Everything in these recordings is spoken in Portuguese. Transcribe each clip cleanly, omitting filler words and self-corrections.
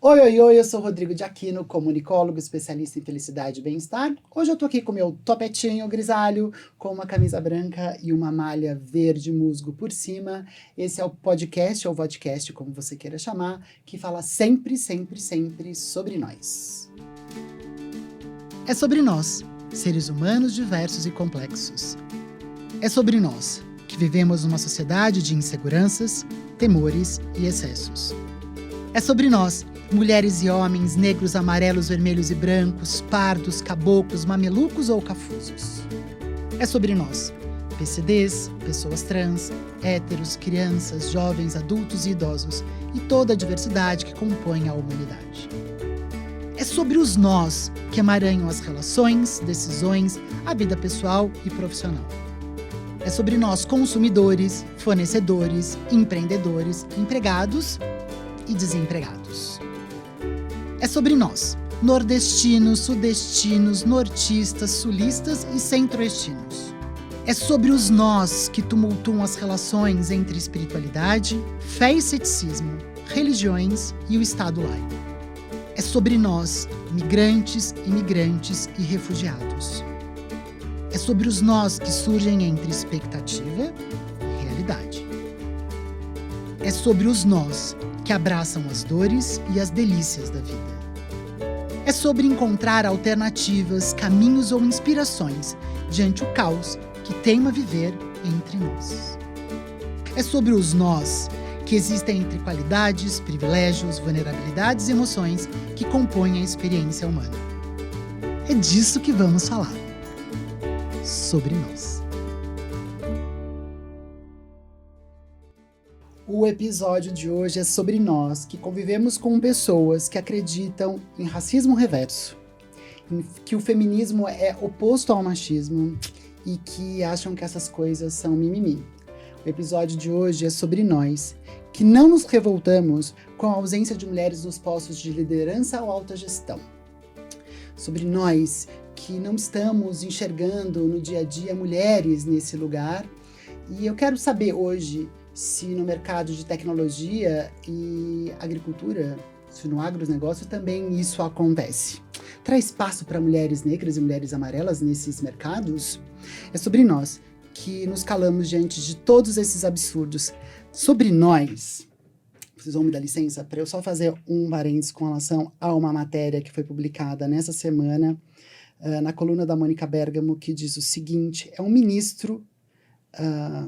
Oi, oi, oi, eu sou o Rodrigo de Aquino, comunicólogo, especialista em felicidade e bem-estar. Hoje eu tô aqui com meu topetinho grisalho, com uma camisa branca e uma malha verde musgo por cima. Esse é o podcast, ou vodcast, como você queira chamar, que fala sempre, sempre, sempre sobre nós. É sobre nós, seres humanos diversos e complexos. É sobre nós, que vivemos numa sociedade de inseguranças, temores e excessos. É sobre nós, mulheres e homens, negros, amarelos, vermelhos e brancos, pardos, caboclos, mamelucos ou cafusos. É sobre nós, PCDs, pessoas trans, héteros, crianças, jovens, adultos e idosos, e toda a diversidade que compõe a humanidade. É sobre os nós que emaranham as relações, decisões, a vida pessoal e profissional. É sobre nós, consumidores, fornecedores, empreendedores, empregados e desempregados. É sobre nós, nordestinos, sudestinos, nortistas, sulistas e centro-oestinos. É sobre os nós que tumultuam as relações entre espiritualidade, fé e ceticismo, religiões e o Estado laico. É sobre nós, migrantes, imigrantes e refugiados. É sobre os nós que surgem entre expectativa e realidade. É sobre os nós que abraçam as dores e as delícias da vida. É sobre encontrar alternativas, caminhos ou inspirações diante o caos que teima viver entre nós. É sobre os nós que existem entre qualidades, privilégios, vulnerabilidades e emoções que compõem a experiência humana. É disso que vamos falar. Sobre nós. O episódio de hoje é sobre nós que convivemos com pessoas que acreditam em racismo reverso, que o feminismo é oposto ao machismo e que acham que essas coisas são mimimi. O episódio de hoje é sobre nós, que não nos revoltamos com a ausência de mulheres nos postos de liderança ou alta gestão. Sobre nós, que não estamos enxergando no dia a dia mulheres nesse lugar. E eu quero saber hoje se no mercado de tecnologia e agricultura, se no agronegócio também isso acontece. Traz espaço para mulheres negras e mulheres amarelas nesses mercados? É sobre nós, que nos calamos diante de todos esses absurdos. Sobre nós, vocês vão me dar licença para eu só fazer um parênteses com relação a uma matéria que foi publicada nessa semana, na coluna da Mônica Bergamo, que diz o seguinte: é um ministro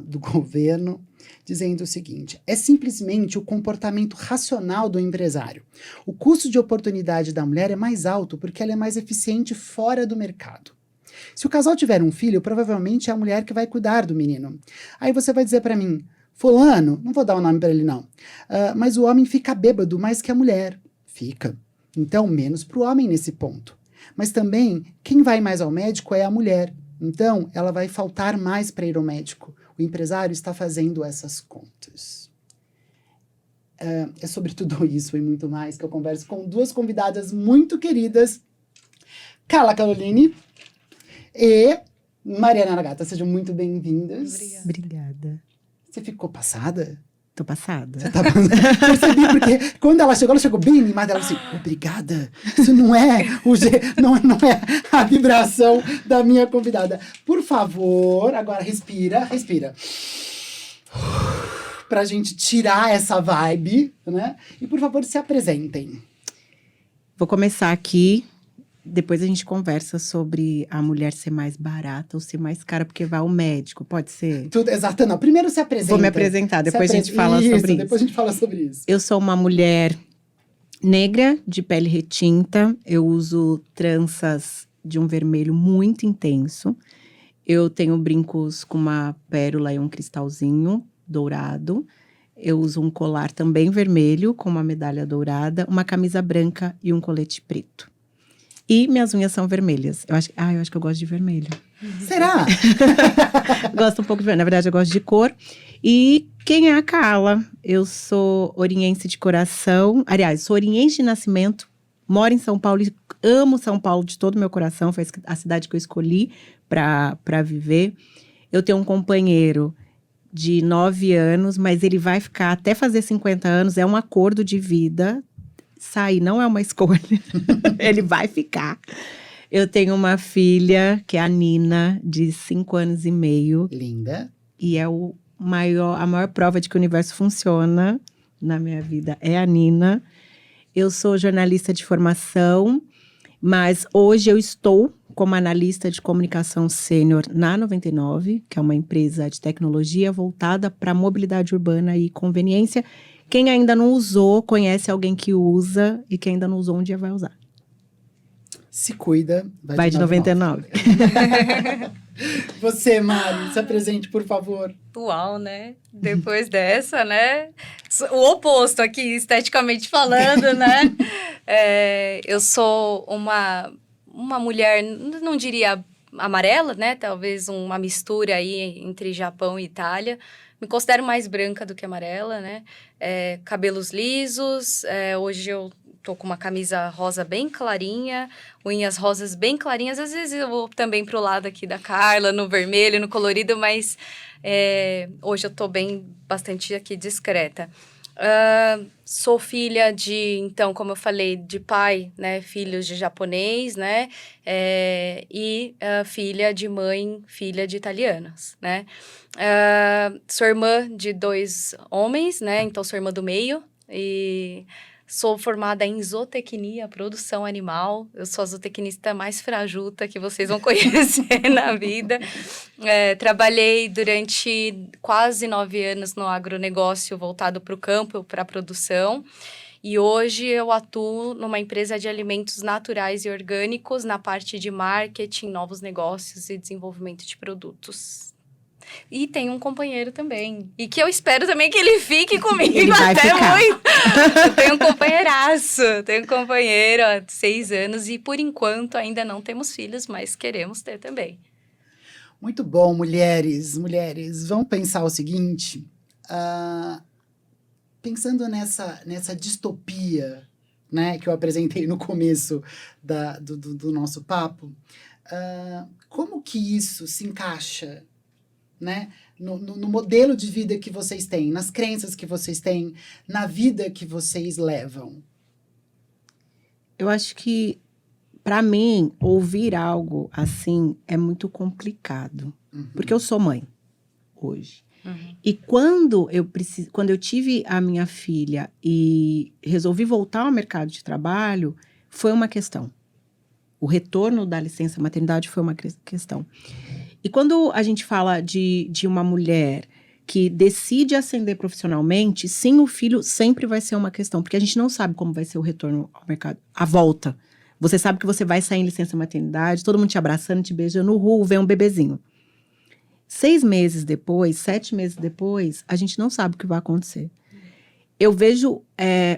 do governo dizendo o seguinte: é simplesmente o comportamento racional do empresário. O custo de oportunidade da mulher é mais alto porque ela é mais eficiente fora do mercado. Se o casal tiver um filho, provavelmente é a mulher que vai cuidar do menino. Aí você vai dizer para mim: fulano, não vou dar o nome para ele não, mas o homem fica bêbado mais que a mulher. Fica. Então, menos para o homem nesse ponto. Mas também, quem vai mais ao médico é a mulher. Então, ela vai faltar mais para ir ao médico. O empresário está fazendo essas contas. É sobre tudo isso e muito mais que eu converso com duas convidadas muito queridas, Carla Caroline e Mariana Nagata. Sejam muito bem-vindas. Obrigada. Você ficou passada? Tô passada. Você tá percebi, porque quando ela chegou bem animada, ela disse, obrigada. Isso não é não é a vibração da minha convidada. Por favor, agora respira. Pra gente tirar essa vibe, né? E por favor, se apresentem. Vou começar aqui, depois a gente conversa sobre a mulher ser mais barata ou ser mais cara, porque vai ao médico, pode ser? Tudo, exato, não. Primeiro se apresenta. Vou me apresentar, depois a gente fala sobre isso. Depois a gente fala sobre isso. Eu sou uma mulher negra, de pele retinta, eu uso tranças de um vermelho muito intenso. Eu tenho brincos com uma pérola e um cristalzinho dourado. Eu uso um colar também vermelho, com uma medalha dourada, uma camisa branca e um colete preto. E minhas unhas são vermelhas. Eu acho que eu gosto de vermelho. Será? Gosto um pouco de vermelho. Na verdade, eu gosto de cor. E quem é a Carla? Eu sou oriense de coração. Aliás, sou oriense de nascimento. Moro em São Paulo e amo São Paulo de todo o meu coração. Foi a cidade que eu escolhi para viver. Eu tenho um companheiro de 9 anos, mas ele vai ficar até fazer 50 anos. É um acordo de vida. sair não é uma escolha. Ele vai ficar. Eu tenho uma filha, que é a Nina, de 5 anos e meio. Linda. E é a maior prova de que o universo funciona na minha vida é a Nina. Eu sou jornalista de formação, mas hoje eu estou como analista de comunicação sênior na 99, que é uma empresa de tecnologia voltada para mobilidade urbana e conveniência. Quem ainda não usou, conhece alguém que usa, e quem ainda não usou, um dia vai usar. Se cuida, Vai de 99. Você, Mari, se apresente, por favor. Uau, né? Depois dessa, né? O oposto aqui, esteticamente falando, né? Eu sou uma mulher, não diria amarela, né? Talvez uma mistura aí entre Japão e Itália. Me considero mais branca do que amarela, né? Cabelos lisos, hoje eu tô com uma camisa rosa bem clarinha, unhas rosas bem clarinhas. Às vezes eu vou também pro lado aqui da Carla, no vermelho, no colorido, mas hoje eu tô bastante aqui discreta. Sou filha então, como eu falei, de pai, né, filhos de japonês, né, e filha de mãe, filha de italianas, né. Sou irmã de 2 homens, né, então sou irmã do meio, e sou formada em zootecnia, produção animal. Eu sou a zootecnista mais frajuta que vocês vão conhecer na vida. Trabalhei durante quase 9 anos no agronegócio voltado para o campo, para a produção. E hoje eu atuo numa empresa de alimentos naturais e orgânicos na parte de marketing, novos negócios e desenvolvimento de produtos. E tenho um companheiro também. E que eu espero também que ele fique comigo Ele vai até ficar. muito. Eu tenho um companheiraço. Tenho um companheiro há 6 anos. E por enquanto ainda não temos filhos, mas queremos ter também. Muito bom, mulheres. Vamos pensar o seguinte. Pensando nessa distopia, né, que eu apresentei no começo do nosso papo, como que isso se encaixa, né, no modelo de vida que vocês têm, nas crenças que vocês têm, na vida que vocês levam? Eu acho que, para mim, ouvir algo assim é muito complicado. Porque eu sou mãe hoje. E quando eu tive a minha filha e resolvi voltar ao mercado de trabalho, foi uma questão. O retorno da licença maternidade foi uma questão. E quando a gente fala de uma mulher que decide ascender profissionalmente, sim, o filho sempre vai ser uma questão, porque a gente não sabe como vai ser o retorno ao mercado, a volta. Você sabe que você vai sair em licença maternidade, todo mundo te abraçando, te beijando, vem um bebezinho. 6 meses depois, 7 meses depois, a gente não sabe o que vai acontecer. Eu vejo,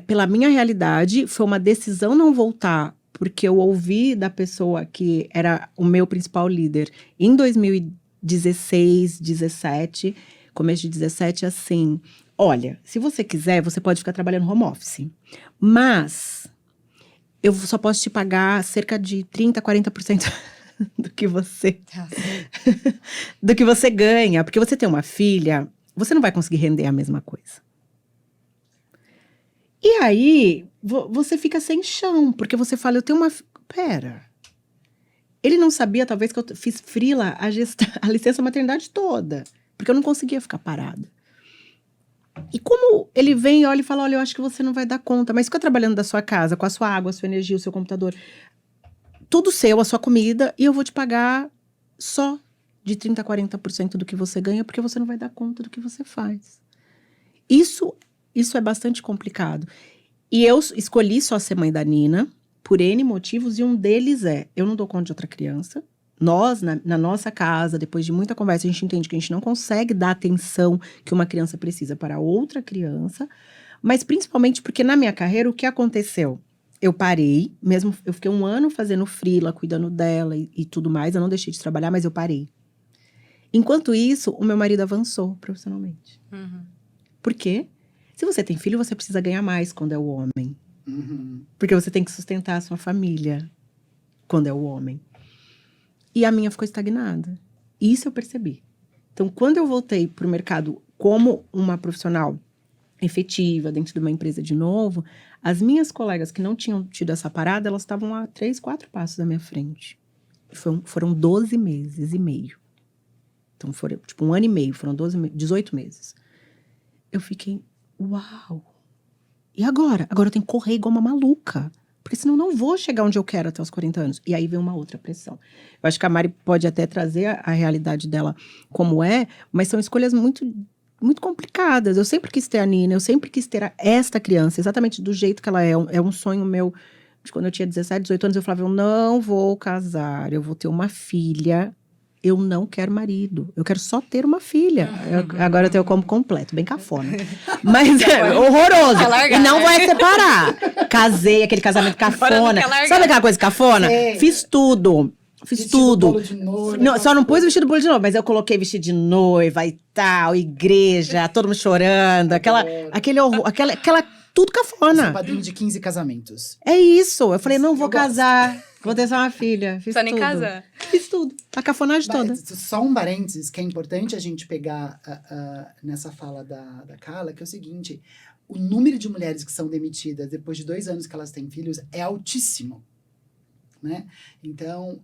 pela minha realidade, foi uma decisão não voltar, porque eu ouvi da pessoa que era o meu principal líder em 2016, 17, começo de 17, assim, olha, se você quiser, você pode ficar trabalhando home office, mas eu só posso te pagar cerca de 30%, 40% do que você ganha, porque você tem uma filha, você não vai conseguir render a mesma coisa. E aí, você fica sem chão, porque você fala, eu tenho uma... Pera. Ele não sabia, talvez, que eu fiz freela a licença maternidade toda, porque eu não conseguia ficar parada. E como ele vem, olha e fala, olha, eu acho que você não vai dar conta, mas fica trabalhando da sua casa, com a sua água, a sua energia, o seu computador, tudo seu, a sua comida, e eu vou te pagar só de 30% a 40% do que você ganha, porque você não vai dar conta do que você faz. Isso é bastante complicado. E eu escolhi só ser mãe da Nina, por N motivos, e um deles eu não dou conta de outra criança. Nós, na nossa casa, depois de muita conversa, a gente entende que a gente não consegue dar a atenção que uma criança precisa para outra criança, mas principalmente porque na minha carreira, o que aconteceu? Eu parei, mesmo eu fiquei 1 ano fazendo freela, cuidando dela e tudo mais, eu não deixei de trabalhar, mas eu parei. Enquanto isso, o meu marido avançou profissionalmente. Por quê? Se você tem filho, você precisa ganhar mais quando é o homem. Porque você tem que sustentar a sua família quando é o homem. E a minha ficou estagnada. Isso eu percebi. Então, quando eu voltei para o mercado como uma profissional efetiva dentro de uma empresa de novo, as minhas colegas que não tinham tido essa parada, elas estavam a 3, 4 passos da minha frente. Foram 12 meses e meio. Então, foram tipo 1 ano e meio, foram 18 meses. Eu fiquei, uau! E agora? Agora eu tenho que correr igual uma maluca. Porque senão eu não vou chegar onde eu quero até os 40 anos. E aí vem uma outra pressão. Eu acho que a Mari pode até trazer a realidade dela como é, mas são escolhas muito, muito complicadas. Eu sempre quis ter a Nina, eu sempre quis ter esta criança, exatamente do jeito que ela é. É um sonho meu. De quando eu tinha 17, 18 anos, eu falava, eu não vou casar, eu vou ter uma filha. Eu não quero marido, eu quero só ter uma filha. Agora eu tenho como completo, bem cafona. Mas é horroroso. E não vou separar. Casei, aquele casamento cafona. Sabe aquela coisa cafona? Fiz tudo. Fiz tudo. Não, só não pus vestido bolo de noiva, mas eu coloquei vestido de noiva e tal, igreja, todo mundo chorando, aquele horror, aquela tudo cafona. Sou padrinho de 15 casamentos. É isso. Eu falei, não vou casar. Vou ter só uma filha. Fiz tudo. Nem casar. Fiz tudo. A cafonagem toda. Só um parênteses que é importante a gente pegar nessa fala da Carla, que é o seguinte: o número de mulheres que são demitidas depois de 2 anos que elas têm filhos é altíssimo. Né? Então,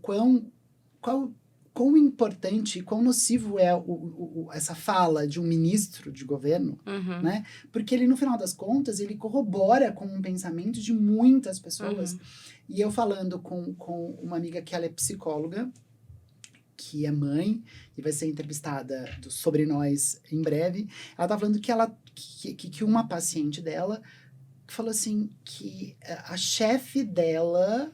quão importante, quão nocivo é essa fala de um ministro de governo, né? Porque ele, no final das contas, ele corrobora com um pensamento de muitas pessoas. E eu falando com uma amiga que ela é psicóloga, que é mãe, e vai ser entrevistada sobre nós em breve, ela tá falando que uma paciente dela falou assim, que a chefe dela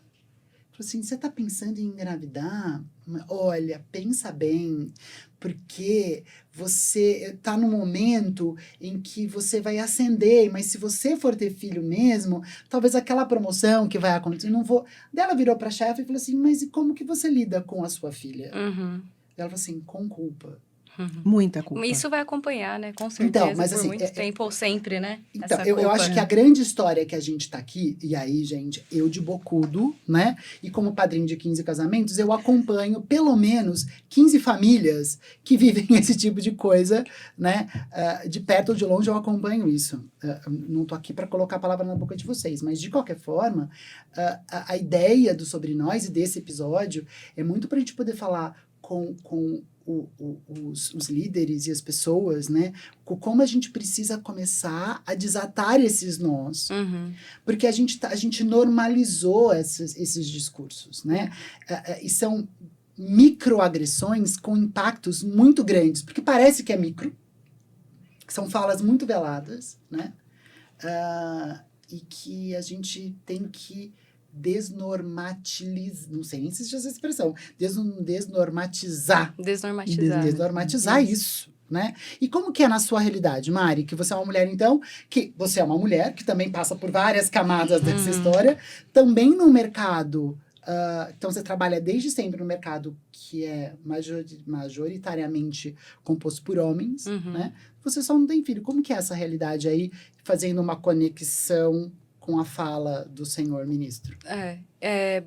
falou assim, você tá pensando em engravidar? Olha, pensa bem, porque você tá num momento em que você vai ascender, mas se você for ter filho mesmo, talvez aquela promoção que vai acontecer, não vou... Daí ela virou pra chefe e falou assim, mas e como que você lida com a sua filha? Ela falou assim, com culpa. Muita culpa. Isso vai acompanhar, né? Com certeza, então, mas, por assim, muito tempo ou sempre, né? Então, Essa eu culpa, acho que a grande história que a gente tá aqui, e aí, gente, eu de bocudo, né? E como padrinho de 15 casamentos, eu acompanho pelo menos 15 famílias que vivem esse tipo de coisa, né? De perto ou de longe eu acompanho isso. Não tô aqui para colocar a palavra na boca de vocês, mas de qualquer forma, a ideia do Sobre Nós e desse episódio é muito pra gente poder falar com os líderes e as pessoas, né? Como a gente precisa começar a desatar esses nós. Porque a gente normalizou esses discursos, né? E são microagressões com impactos muito grandes. Porque parece que é micro, que são falas muito veladas, né? E que a gente tem que desnormatizar, não sei nem se existe essa expressão, desnormatizar isso, né? E como que é na sua realidade, Mari? Que você é uma mulher, então, que você é uma mulher que também passa por várias camadas dessa história, também no mercado, então você trabalha desde sempre no mercado que é majoritariamente composto por homens, né? Você só não tem filho. Como que é essa realidade aí, fazendo uma conexão com a fala do senhor ministro?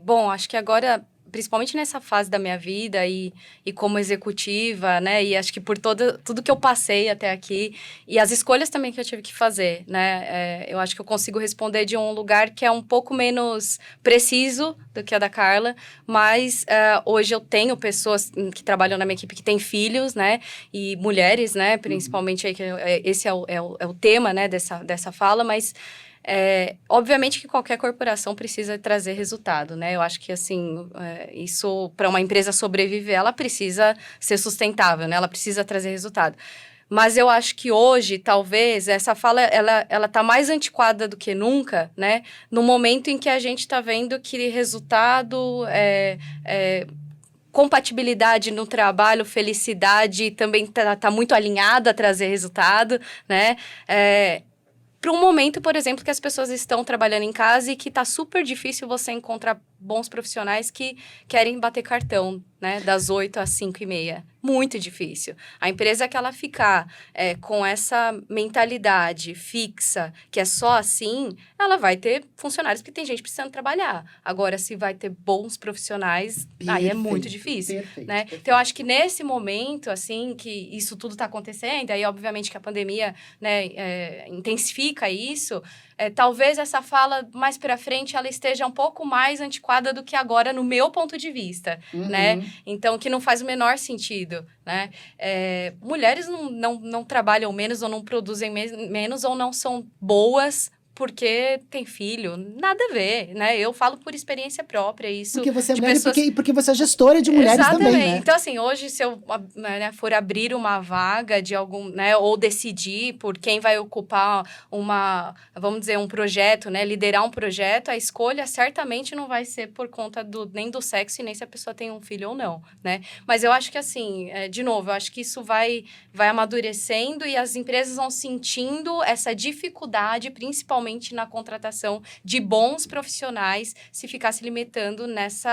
Bom, acho que agora, principalmente nessa fase da minha vida e como executiva, né, e acho que por tudo que eu passei até aqui, e as escolhas também que eu tive que fazer, né, eu acho que eu consigo responder de um lugar que é um pouco menos preciso do que a da Carla, mas hoje eu tenho pessoas que trabalham na minha equipe que têm filhos, né, e mulheres, né, principalmente aí, que esse é o tema, né, dessa fala, mas obviamente que qualquer corporação precisa trazer resultado, né? Eu acho que, assim, isso, para uma empresa sobreviver, ela precisa ser sustentável, né? Ela precisa trazer resultado. Mas eu acho que hoje, talvez, essa fala, ela tá mais antiquada do que nunca, né? No momento em que a gente tá vendo que resultado... compatibilidade no trabalho, felicidade também tá muito alinhado a trazer resultado, né? Para um momento, por exemplo, que as pessoas estão trabalhando em casa e que tá super difícil você encontrar bons profissionais que querem bater cartão, né, das 8 às 5h30. Muito difícil. A empresa que ela ficar com essa mentalidade fixa, que é só assim, ela vai ter funcionários, porque tem gente precisando trabalhar. Agora, se vai ter bons profissionais, aí é muito difícil. Né? Perfeito. Então, eu acho que nesse momento, assim, que isso tudo está acontecendo, aí, obviamente, que a pandemia, né, intensifica isso, talvez essa fala, mais para frente, ela esteja um pouco mais antiquada do que agora, no meu ponto de vista, né? Então, que não faz o menor sentido, né? Mulheres não trabalham menos ou não produzem menos ou não são boas porque tem filho. Nada a ver, né? Eu falo por experiência própria isso. Porque você é de mulher pessoas... e porque você é gestora de mulheres Exatamente. também, né? Então, assim, hoje, se eu for abrir uma vaga de algum, né, ou decidir por quem vai ocupar vamos dizer, um projeto, né, liderar um projeto, a escolha certamente não vai ser por conta nem do sexo e nem se a pessoa tem um filho ou não, né? Mas eu acho que, assim, de novo, eu acho que isso vai amadurecendo e as empresas vão sentindo essa dificuldade, principalmente na contratação de bons profissionais, se ficar se limitando nesse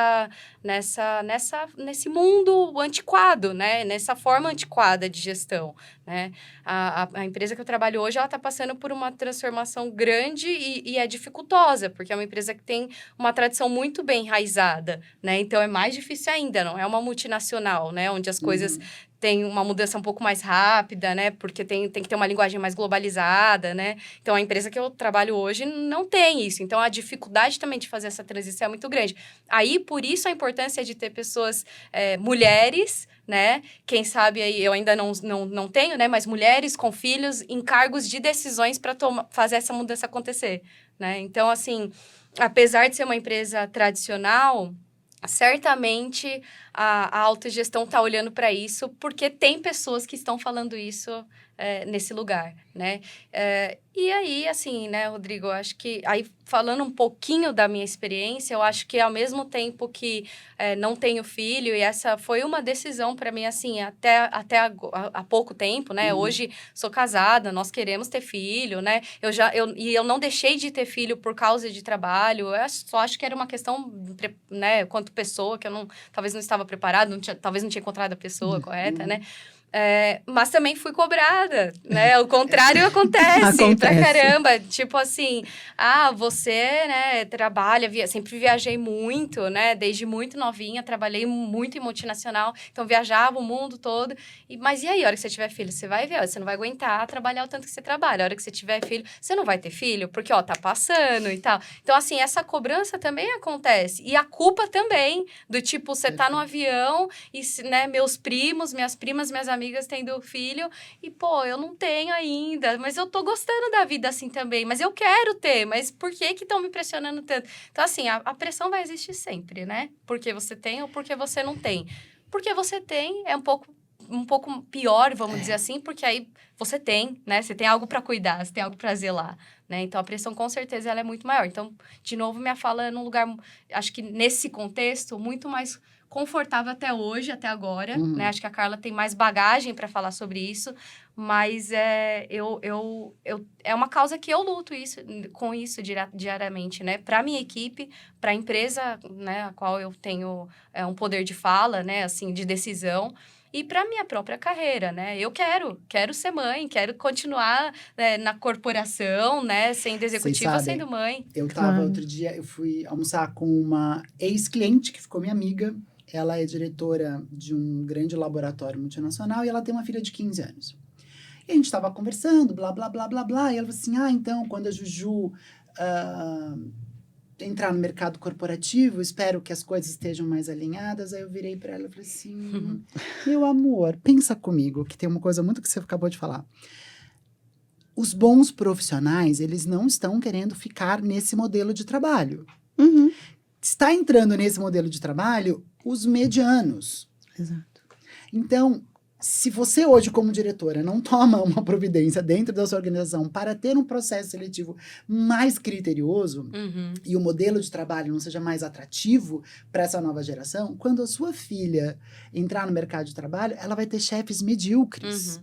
mundo antiquado, né? Nessa forma antiquada de gestão, né? A empresa que eu trabalho hoje, ela está passando por uma transformação grande e é dificultosa, porque é uma empresa que tem uma tradição muito bem enraizada, né? Então, é mais difícil ainda, não é uma multinacional, né? Onde as coisas têm uma mudança um pouco mais rápida, né? Porque tem que ter uma linguagem mais globalizada, né? Então, a empresa que eu trabalho hoje não tem isso. Então, a dificuldade também de fazer essa transição é muito grande. Aí, por isso, a importância de ter pessoas, mulheres, né? Quem sabe aí, eu ainda não tenho, né? Mas mulheres com filhos em cargos de decisões para fazer essa mudança acontecer, né? Então, assim, apesar de ser uma empresa tradicional, certamente a autogestão está olhando para isso, porque tem pessoas que estão falando isso nesse lugar, né? E aí, assim, né, Rodrigo, eu acho que... Aí, falando um pouquinho da minha experiência, eu acho que ao mesmo tempo que não tenho filho, e essa foi uma decisão para mim, assim, até há pouco tempo, né? Hoje, sou casada, nós queremos ter filho, né? Eu não deixei de ter filho por causa de trabalho, eu só acho que era uma questão, né, quanto pessoa, que eu talvez não estava preparada, talvez não tinha encontrado a pessoa correta, né? Mas também fui cobrada, né? O contrário acontece pra caramba. Tipo assim, você, né, trabalha, sempre viajei muito, né? Desde muito novinha, trabalhei muito em multinacional, então viajava o mundo todo. Mas e aí, a hora que você tiver filho, você vai ver, você não vai aguentar trabalhar o tanto que você trabalha. A hora que você tiver filho, você não vai ter filho, porque, tá passando e tal. Então, assim, essa cobrança também acontece. E a culpa também, do tipo, você tá no avião e, né, meus primos, minhas primas, minhas amigas tendo filho, e, eu não tenho ainda, mas eu tô gostando da vida assim também, mas eu quero ter, mas por que estão me pressionando tanto? Então, assim, a pressão vai existir sempre, né? Porque você tem ou porque você não tem. Porque você tem é um pouco pior, vamos dizer assim, porque aí você tem, né? Você tem algo para cuidar, você tem algo para zelar, né? Então, a pressão, com certeza, ela é muito maior. Então, de novo, minha fala é num lugar, acho que nesse contexto, muito mais confortável até hoje, até agora, né? Acho que a Carla tem mais bagagem para falar sobre isso, mas é uma causa que eu luto com isso diariamente, né? Para minha equipe, para a empresa, né, a qual eu tenho um poder de fala, né, assim, de decisão, e para minha própria carreira, né? Eu quero ser mãe, quero continuar, né, na corporação, né, sendo executiva, sendo mãe. Eu tava outro dia, eu fui almoçar com uma ex-cliente que ficou minha amiga. Ela é diretora de um grande laboratório multinacional e ela tem uma filha de 15 anos. E a gente estava conversando, blá, blá, blá, blá, blá. E ela falou assim, então, quando a Juju entrar no mercado corporativo, espero que as coisas estejam mais alinhadas. Aí eu virei para ela e falei assim, meu amor, pensa comigo, que tem uma coisa muito que você acabou de falar. Os bons profissionais, eles não estão querendo ficar nesse modelo de trabalho. Está entrando nesse modelo de trabalho os medianos. Exato. Então, se você hoje, como diretora, não toma uma providência dentro da sua organização para ter um processo seletivo mais criterioso e o modelo de trabalho não seja mais atrativo para essa nova geração, quando a sua filha entrar no mercado de trabalho, ela vai ter chefes medíocres.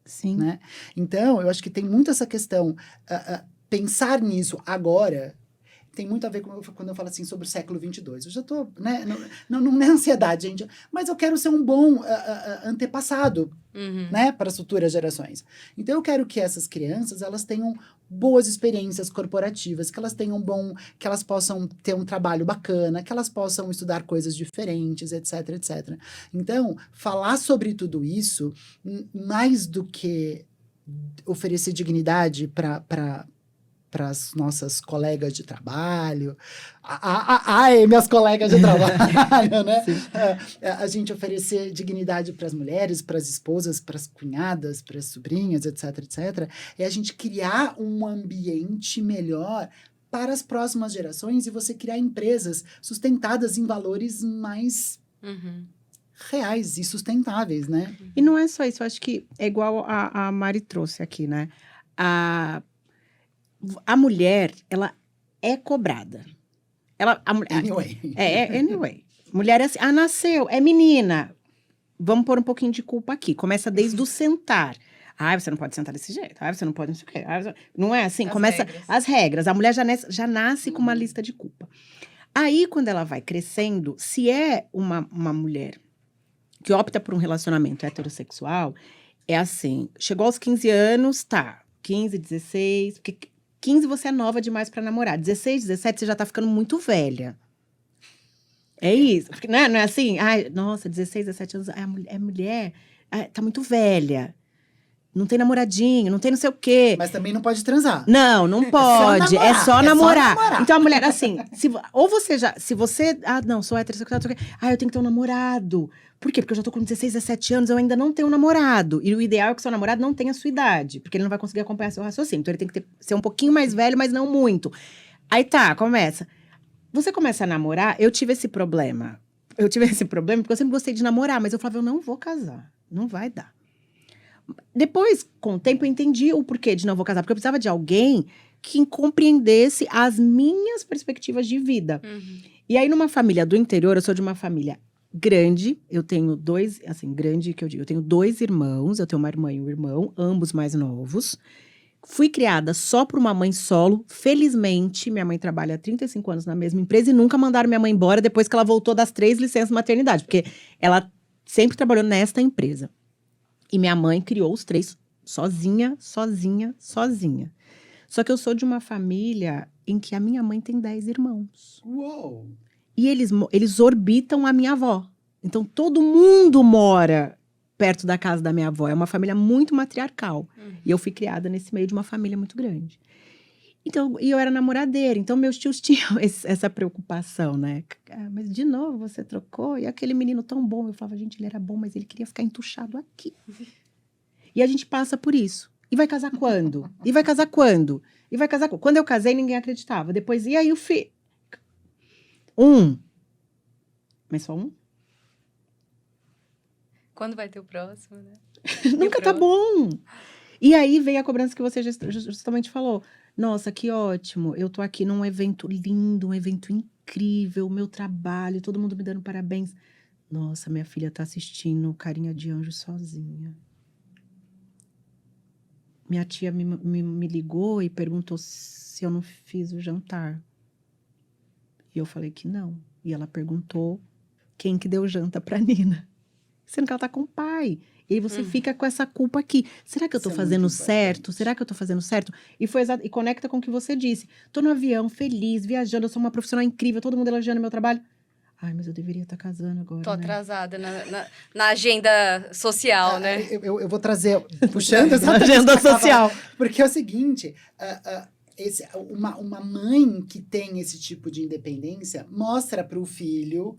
Sim. Né? Então, eu acho que tem muito essa questão, pensar nisso agora, tem muito a ver com quando eu falo assim sobre o século 22. Eu já tô, né, não é ansiedade, gente, mas eu quero ser um bom antepassado, né, para as futuras gerações. Então eu quero que essas crianças, elas tenham boas experiências corporativas, que elas tenham que elas possam ter um trabalho bacana, que elas possam estudar coisas diferentes, etc, etc. Então, falar sobre tudo isso, mais do que oferecer dignidade para as nossas colegas de trabalho. Ai, minhas colegas de trabalho, né? A gente oferecer dignidade para as mulheres, para as esposas, para as cunhadas, para as sobrinhas, etc, etc. É a gente criar um ambiente melhor para as próximas gerações e você criar empresas sustentadas em valores mais reais e sustentáveis, né? E não é só isso, eu acho que é igual a Mari trouxe aqui, né? A mulher, ela é cobrada. Anyway. Anyway. Mulher é assim, nasceu, é menina. Vamos pôr um pouquinho de culpa aqui. Começa desde o sentar. Você não pode sentar desse jeito. Você não pode não sei o quê. Não é assim? Começa as regras. A mulher já nasce com uma lista de culpa. Aí, quando ela vai crescendo, se é uma mulher que opta por um relacionamento heterossexual, é assim, chegou aos 15 anos, 15, 16, porque 15 você é nova demais pra namorar. 16, 17 você já tá ficando muito velha. É isso. Porque, não é assim? Nossa, 16, 17 anos, é mulher, tá muito velha. Não tem namoradinho, não tem não sei o quê. Mas também não pode transar. Não pode. É só namorar. Então, a mulher, assim, se você... não, sou heterossexual, eu tenho que ter um namorado. Por quê? Porque eu já tô com 16, 17 anos, eu ainda não tenho um namorado. E o ideal é que o seu namorado não tenha a sua idade, porque ele não vai conseguir acompanhar seu raciocínio. Então, ele tem que ser um pouquinho mais velho, mas não muito. Aí começa. Você começa a namorar, eu tive esse problema. Porque eu sempre gostei de namorar, mas eu falava, eu não vou casar. Não vai dar. Depois, com o tempo, eu entendi o porquê de não vou casar. Porque eu precisava de alguém que compreendesse as minhas perspectivas de vida. E aí, numa família do interior, eu sou de uma família grande. Eu tenho grande que eu digo. Eu tenho 2 irmãos. Eu tenho uma irmã e um irmão, ambos mais novos. Fui criada só por uma mãe solo. Felizmente, minha mãe trabalha há 35 anos na mesma empresa e nunca mandaram minha mãe embora depois que ela voltou das 3 licenças de maternidade. Porque ela sempre trabalhou nesta empresa. E minha mãe criou os 3 sozinha. Só que eu sou de uma família em que a minha mãe tem 10 irmãos. Uou! E eles orbitam a minha avó. Então, todo mundo mora perto da casa da minha avó. É uma família muito matriarcal. E eu fui criada nesse meio de uma família muito grande. Então, e eu era namoradeira. Então, meus tios tinham essa preocupação, né? Mas, de novo, você trocou? E aquele menino tão bom. Eu falava, gente, ele era bom, mas ele queria ficar entuchado aqui. E a gente passa por isso. E vai casar quando? Quando eu casei, ninguém acreditava. Depois, e aí o filho? Mas só um? Quando vai ter o próximo, né? Nunca tá bom. E aí vem a cobrança que você justamente falou. Nossa, que ótimo. Eu tô aqui num evento lindo, um evento incrível, meu trabalho, todo mundo me dando parabéns. Nossa, minha filha tá assistindo Carinha de Anjo sozinha. Minha tia me ligou e perguntou se eu não fiz o jantar. E eu falei que não. E ela perguntou quem que deu janta pra Nina. Sendo que ela tá com o pai. E aí você fica com essa culpa aqui. Será que eu tô fazendo certo? Será que eu tô fazendo certo? E conecta com o que você disse. Tô no avião, feliz, viajando, eu sou uma profissional incrível, todo mundo elogiando meu trabalho. Ai, mas eu deveria estar casando agora, Tô né? atrasada na agenda social, né? Eu vou trazer, puxando essa agenda social. Porque é o seguinte, uma mãe que tem esse tipo de independência mostra para o filho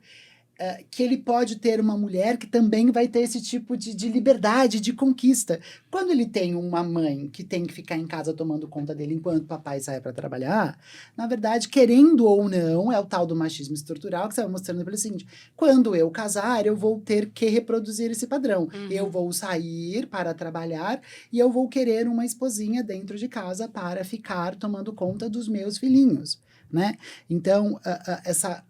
que ele pode ter uma mulher que também vai ter esse tipo de liberdade, de conquista. Quando ele tem uma mãe que tem que ficar em casa tomando conta dele enquanto o papai sai para trabalhar, na verdade, querendo ou não, é o tal do machismo estrutural que você vai mostrando pelo seguinte, quando eu casar, eu vou ter que reproduzir esse padrão. Eu vou sair para trabalhar e eu vou querer uma esposinha dentro de casa para ficar tomando conta dos meus filhinhos, né? Então, essa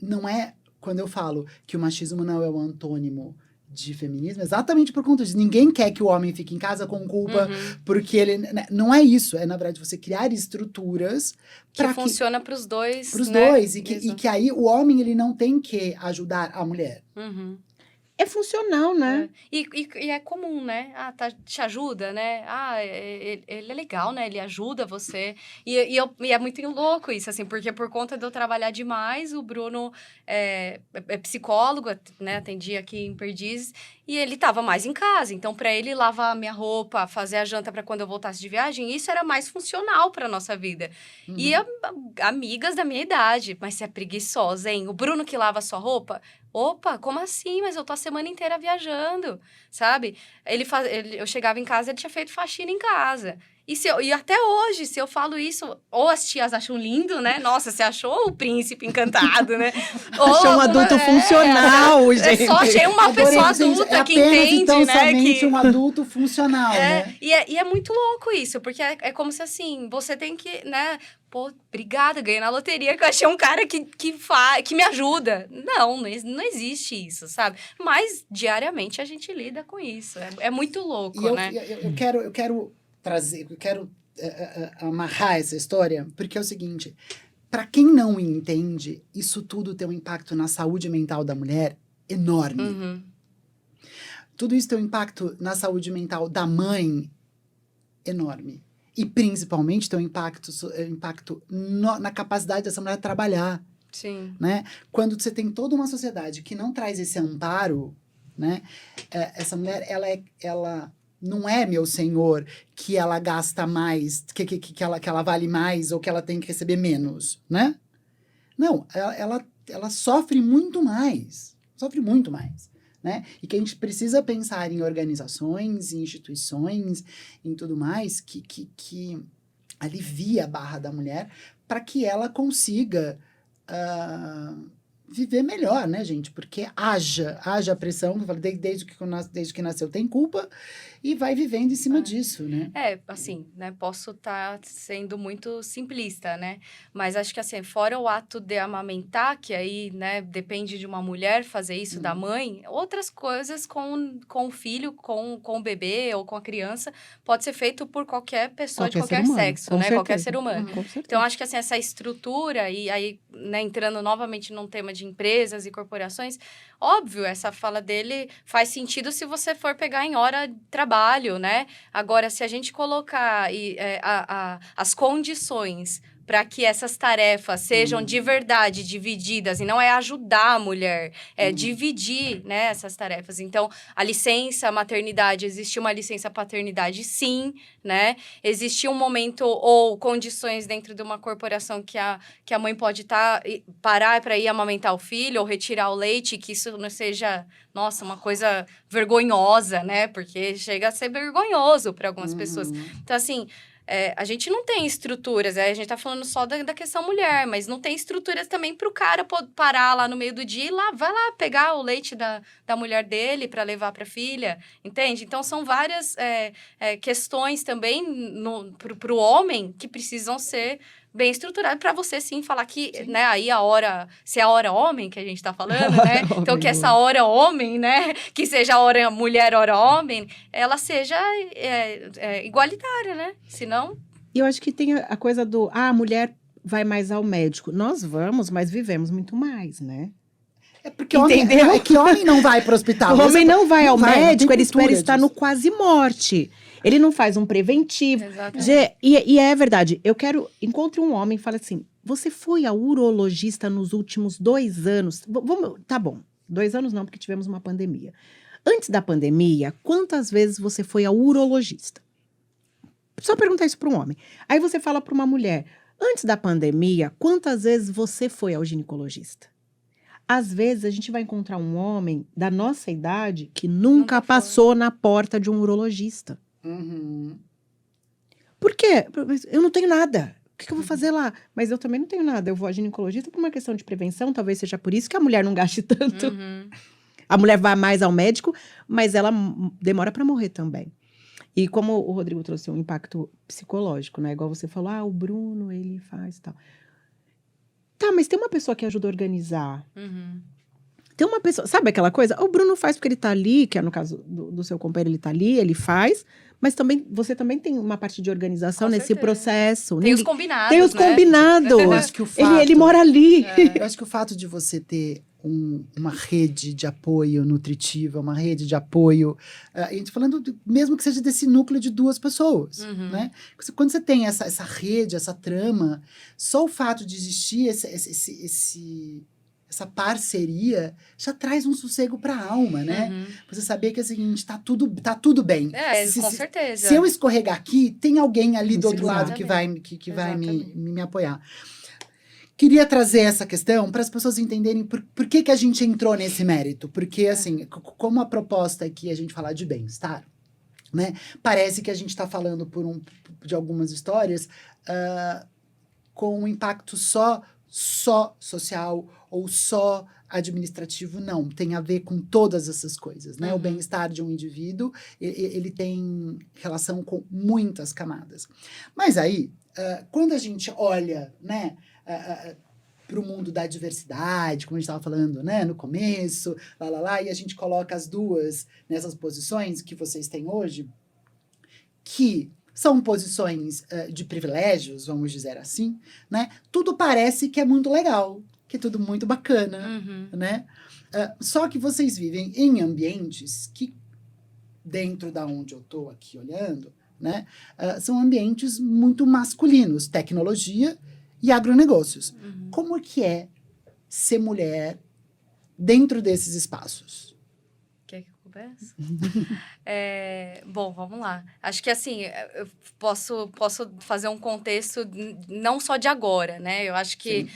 não é... Quando eu falo que o machismo não é o antônimo de feminismo exatamente por conta disso. Ninguém quer que o homem fique em casa com culpa, porque ele... Não é isso. É, na verdade, você criar estruturas Que para funciona pros dois, pros né? dois. E que aí o homem, ele não tem que ajudar a mulher. Uhum. É funcional, né? E é comum, né? Ah, te ajuda, né? Ah, ele é legal, né? Ele ajuda você. E é muito louco isso, assim, porque por conta de eu trabalhar demais, o Bruno é psicólogo, né? Atendia aqui em Perdizes, e ele tava mais em casa. Então, para ele lavar a minha roupa, fazer a janta para quando eu voltasse de viagem, isso era mais funcional para nossa vida. E amigas da minha idade, mas você é preguiçosa, hein? O Bruno que lava a sua roupa? Opa, como assim? Mas eu tô a semana inteira viajando, sabe? Eu chegava em casa, ele tinha feito faxina em casa. E até hoje, se eu falo isso, ou as tias acham lindo, né? Nossa, você achou o príncipe encantado, né? Achou um adulto funcional, gente. Só achei uma pessoa adulta que entende, então, né? somente um adulto funcional, né? E é muito louco isso, porque é como se assim, você tem que, né? Pô, obrigada, ganhei na loteria que eu achei um cara que me ajuda. Não existe isso, sabe? Mas diariamente a gente lida com isso. É muito louco, né? Eu quero trazer, eu quero amarrar essa história, porque é o seguinte: para quem não entende, isso tudo tem um impacto na saúde mental da mulher enorme. Uhum. Tudo isso tem um impacto na saúde mental da mãe enorme. E principalmente tem um impacto na capacidade dessa mulher trabalhar. Sim. Né? Quando você tem toda uma sociedade que não traz esse amparo, né? Essa mulher, ela não é meu senhor, que ela gasta mais, que ela vale mais ou que ela tem que receber menos, né? Não, ela sofre muito mais. Sofre muito mais. Né? E que a gente precisa pensar em organizações, em instituições, em tudo mais, que alivia a barra da mulher para que ela consiga viver melhor, né, gente? Porque haja pressão, que eu falei, desde que nasceu tem culpa, e vai vivendo em cima disso, né? Assim, né, posso estar sendo muito simplista, né? Mas acho que, assim, fora o ato de amamentar, que aí, né, depende de uma mulher fazer isso da mãe, outras coisas com o filho, com o bebê ou com a criança, pode ser feito por qualquer pessoa de qualquer sexo, né? Qualquer ser humano. Com certeza. Então, acho que, assim, essa estrutura, e aí, né, entrando novamente num tema de empresas e corporações, óbvio, essa fala dele faz sentido se você for pegar em hora de trabalho, né? Agora, se a gente colocar as condições para que essas tarefas sejam de verdade divididas, e não é ajudar a mulher, é dividir, né, essas tarefas. Então, a licença maternidade, existe uma licença paternidade, sim, né? Existe um momento ou condições dentro de uma corporação que a mãe pode parar para ir amamentar o filho ou retirar o leite, que isso não seja, nossa, uma coisa vergonhosa, né? Porque chega a ser vergonhoso para algumas pessoas. Então, assim, a gente não tem estruturas, a gente tá falando só da questão mulher, mas não tem estruturas também pro cara parar lá no meio do dia e vai lá pegar o leite da mulher dele para levar pra filha, entende? Então, são várias questões também pro homem que precisam ser bem estruturado para você, sim, falar que, né, aí se é a hora homem que a gente tá falando, né? Então, que essa hora homem, né, que seja a hora mulher, hora homem, ela seja igualitária, né? Senão... E eu acho que tem a coisa a mulher vai mais ao médico. Nós vamos, mas vivemos muito mais, né? É porque homem não vai para o hospital. O homem não vai ao médico, ele espera disso. estar no quase morte. Ele não faz um preventivo. Exatamente. E é verdade. Encontre um homem e fale assim, você foi ao urologista nos últimos 2 anos? Tá bom, 2 anos não, porque tivemos uma pandemia. Antes da pandemia, quantas vezes você foi ao urologista? Só perguntar isso para um homem. Aí você fala para uma mulher, antes da pandemia, quantas vezes você foi ao ginecologista? Às vezes, a gente vai encontrar um homem da nossa idade que nunca passou na porta de um urologista. Por quê? Eu não tenho nada. O que eu vou fazer lá? Mas eu também não tenho nada. Eu vou ao ginecologista por uma questão de prevenção. Talvez seja por isso que a mulher não gaste tanto. A mulher vai mais ao médico, mas ela demora para morrer também. E como o Rodrigo trouxe um impacto psicológico, né? Igual você falou, o Bruno, ele faz tal. Tá, mas tem uma pessoa que ajuda a organizar. Tem uma pessoa, sabe aquela coisa? O Bruno faz porque ele tá ali, que é no caso do seu companheiro, ele tá ali, ele faz, mas também você também tem uma parte de organização Com nesse certeza. processo. Tem os combinados, Tem os né? combinados. Eu acho que o fato, Ele mora ali. eu acho que o fato de você ter uma rede de apoio nutritiva, uma rede de apoio, a gente falando, mesmo que seja desse núcleo de 2 pessoas, Uhum. né? Quando você tem essa rede, essa trama, só o fato de existir essa parceria já traz um sossego para a alma, né? Uhum. Você saber que é o seguinte, tá tudo bem. Com certeza. Se eu escorregar aqui, tem alguém ali do outro Segurar. lado que vai Exatamente. me apoiar. Queria trazer essa questão para as pessoas entenderem por que a gente entrou nesse mérito. Porque, assim, como a proposta aqui é a gente falar de bem-estar, né? Parece que a gente está falando de algumas histórias com um impacto só social ou só administrativo. Não, tem a ver com todas essas coisas, né? O bem-estar de um indivíduo, ele tem relação com muitas camadas. Mas aí, quando a gente olha, né, para o mundo da diversidade, como a gente estava falando, né, no começo, e a gente coloca as 2 nessas posições que vocês têm hoje, que são posições de privilégios, vamos dizer assim, né? Tudo parece que é muito legal, que é tudo muito bacana, né? Só que vocês vivem em ambientes que, dentro da onde eu estou aqui olhando, né, são ambientes muito masculinos, tecnologia e agronegócios. Como é que é ser mulher dentro desses espaços? Quer que eu comece? Bom, vamos lá. Acho que assim, eu posso fazer um contexto não só de agora, né? Eu acho que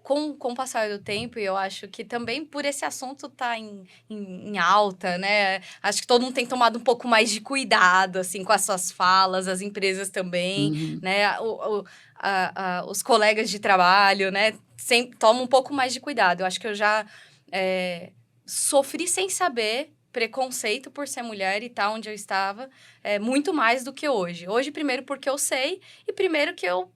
com o passar do tempo, eu acho que também por esse assunto tá em alta, né? Acho que todo mundo tem tomado um pouco mais de cuidado, assim, com as suas falas, as empresas também, né? Os colegas de trabalho, né? Sempre tomam um pouco mais de cuidado. Eu acho que eu já sofri sem saber preconceito por ser mulher e estar onde eu estava, muito mais do que hoje. Hoje, primeiro, porque eu sei, e primeiro que eu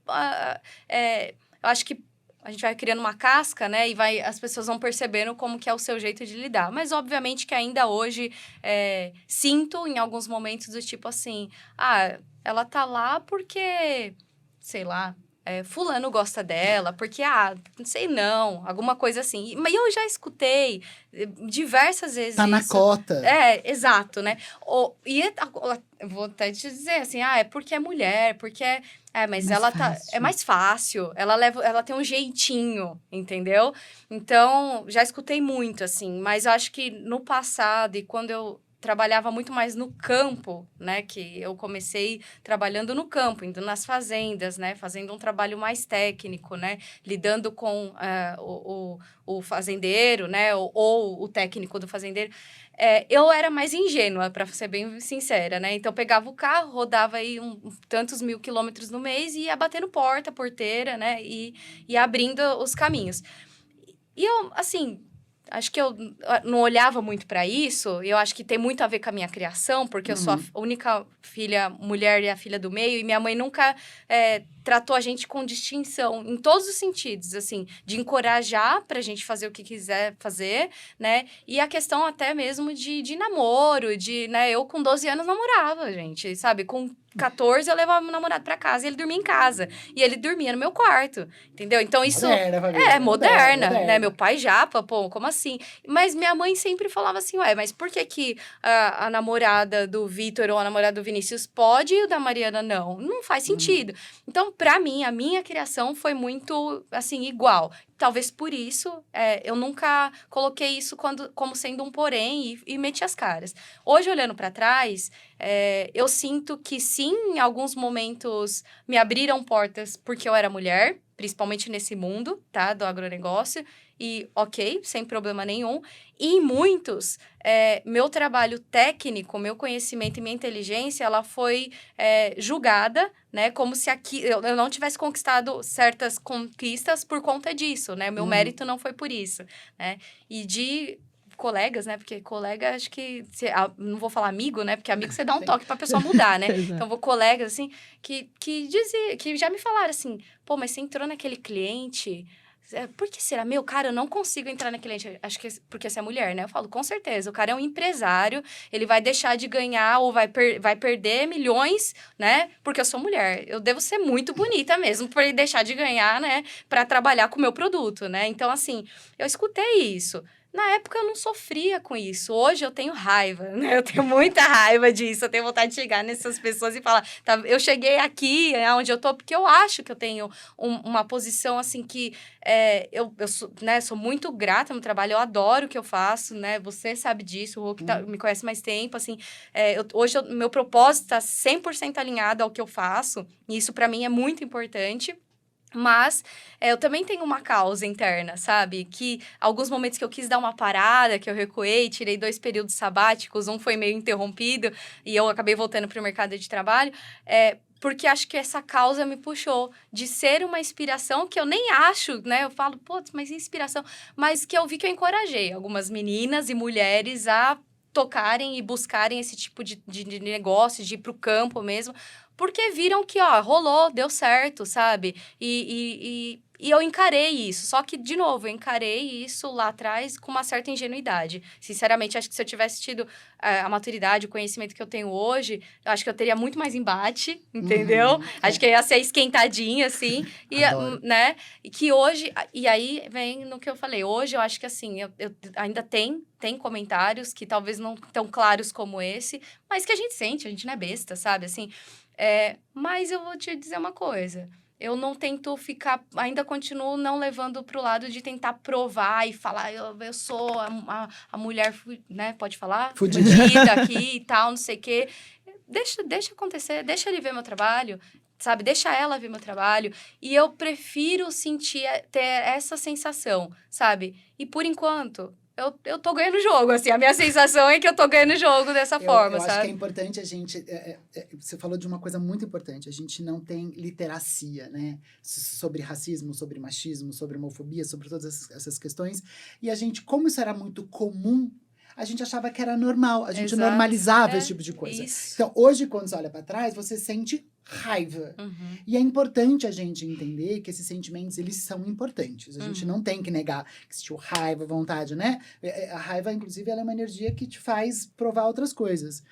acho que a gente vai criando uma casca, né? E as pessoas vão percebendo como que é o seu jeito de lidar. Mas, obviamente, que ainda hoje sinto em alguns momentos do tipo assim, ela tá lá porque, sei lá, fulano gosta dela, porque, não sei não, alguma coisa assim. Mas eu já escutei diversas vezes Tá na isso. cota. Exato, né? Eu vou até te dizer assim, é porque é mulher, porque mas ela é mais fácil, ela tem um jeitinho, entendeu? Então, já escutei muito, assim, mas eu acho que no passado, e quando eu trabalhava muito mais no campo, né? Que eu comecei trabalhando no campo, indo nas fazendas, né? Fazendo um trabalho mais técnico, né? Lidando com o fazendeiro, né? Ou o técnico do fazendeiro. Eu era mais ingênua, para ser bem sincera, né? Então, eu pegava o carro, rodava aí tantos 1000 quilômetros no mês e ia batendo porteira, né? E abrindo os caminhos. E eu, assim, acho que eu não olhava muito para isso. Eu acho que tem muito a ver com a minha criação, porque eu sou a única filha mulher e a filha do meio. E minha mãe nunca tratou a gente com distinção, em todos os sentidos, assim, de encorajar pra gente fazer o que quiser fazer, né? E a questão até mesmo de namoro, né? Eu com 12 anos namorava, gente, sabe? Com 14 eu levava meu namorado pra casa e ele dormia em casa. E ele dormia no meu quarto, entendeu? Então isso... Moderna, né? Meu pai japa, pô, como assim? Mas minha mãe sempre falava assim, mas por que a namorada do Vitor ou a namorada do Vinícius pode e o da Mariana não? Não faz sentido. Então, pra mim, a minha criação foi muito, assim, igual. Talvez por isso, eu nunca coloquei isso como sendo um porém e meti as caras. Hoje, olhando pra trás, eu sinto que sim, em alguns momentos me abriram portas porque eu era mulher, principalmente nesse mundo, tá, do agronegócio. E, ok, sem problema nenhum. E em muitos, meu trabalho técnico, meu conhecimento e minha inteligência, ela foi julgada, né? Como se eu não tivesse conquistado certas conquistas por conta disso, né? Meu mérito não foi por isso, né? E de colegas, né? Porque colega, acho que... não vou falar amigo, né? Porque amigo você dá um toque pra pessoa mudar, né? Então, colegas, assim, que já me falaram assim, pô, mas você entrou naquele cliente... Por que será? Meu, cara, eu não consigo entrar na cliente. Acho que porque você é mulher, né? Eu falo, com certeza. O cara é um empresário, ele vai deixar de ganhar ou vai perder milhões, né? Porque eu sou mulher. Eu devo ser muito bonita mesmo pra ele deixar de ganhar, né? Pra trabalhar com o meu produto, né? Então, assim, eu escutei isso. Na época, eu não sofria com isso. Hoje, eu tenho raiva, né? Eu tenho muita raiva disso. Eu tenho vontade de chegar nessas pessoas e falar... Tá, eu cheguei aqui, onde eu tô, porque eu acho que eu tenho uma posição, assim, que... eu sou, né, sou muito grata no meu trabalho. Eu adoro o que eu faço, né? Você sabe disso. O Hulk me conhece mais tempo, assim. Hoje, meu propósito tá 100% alinhado ao que eu faço. E isso, pra mim, é muito importante. Mas eu também tenho uma causa interna, sabe? Que alguns momentos que eu quis dar uma parada, que eu recuei, tirei 2 períodos sabáticos, um foi meio interrompido e eu acabei voltando para o mercado de trabalho, porque acho que essa causa me puxou de ser uma inspiração que eu nem acho, né? Eu falo, putz, mas inspiração. Mas que eu vi que eu encorajei algumas meninas e mulheres a tocarem e buscarem esse tipo de negócio, de ir pro campo mesmo, porque viram que, ó, rolou, deu certo, sabe? E eu encarei isso. Só que, de novo, eu encarei isso lá atrás com uma certa ingenuidade. Sinceramente, acho que se eu tivesse tido a maturidade, o conhecimento que eu tenho hoje, eu acho que eu teria muito mais embate, entendeu? Acho que eu ia ser esquentadinha, assim. Adoro. Né? E que hoje... E aí, vem no que eu falei. Hoje, eu acho que, assim, eu ainda tem comentários que talvez não tão claros como esse, mas que a gente sente, a gente não é besta, sabe? Assim... mas eu vou te dizer uma coisa. Eu não tento ficar... Ainda continuo não levando pro lado de tentar provar e falar... Eu sou a mulher, né? Pode falar? Fudida aqui e tal, não sei o quê. Deixa acontecer. Deixa ele ver meu trabalho. Sabe? Deixa ela ver meu trabalho. E eu prefiro ter essa sensação, sabe? E por enquanto... Eu tô ganhando o jogo, assim. A minha sensação é que eu tô ganhando o jogo dessa forma, eu sabe? acho que é importante a gente... você falou de uma coisa muito importante. A gente não tem literacia, né? Sobre racismo, sobre machismo, sobre homofobia, sobre todas essas questões. E a gente, como isso era muito comum, a gente achava que era normal. A gente normalizava esse tipo de coisa. Isso. Então, hoje, quando você olha para trás, você sente raiva. Uhum. E é importante a gente entender que esses sentimentos, eles são importantes. A gente não tem que negar que existiu raiva, vontade, né? A raiva, inclusive, ela é uma energia que te faz provar outras coisas.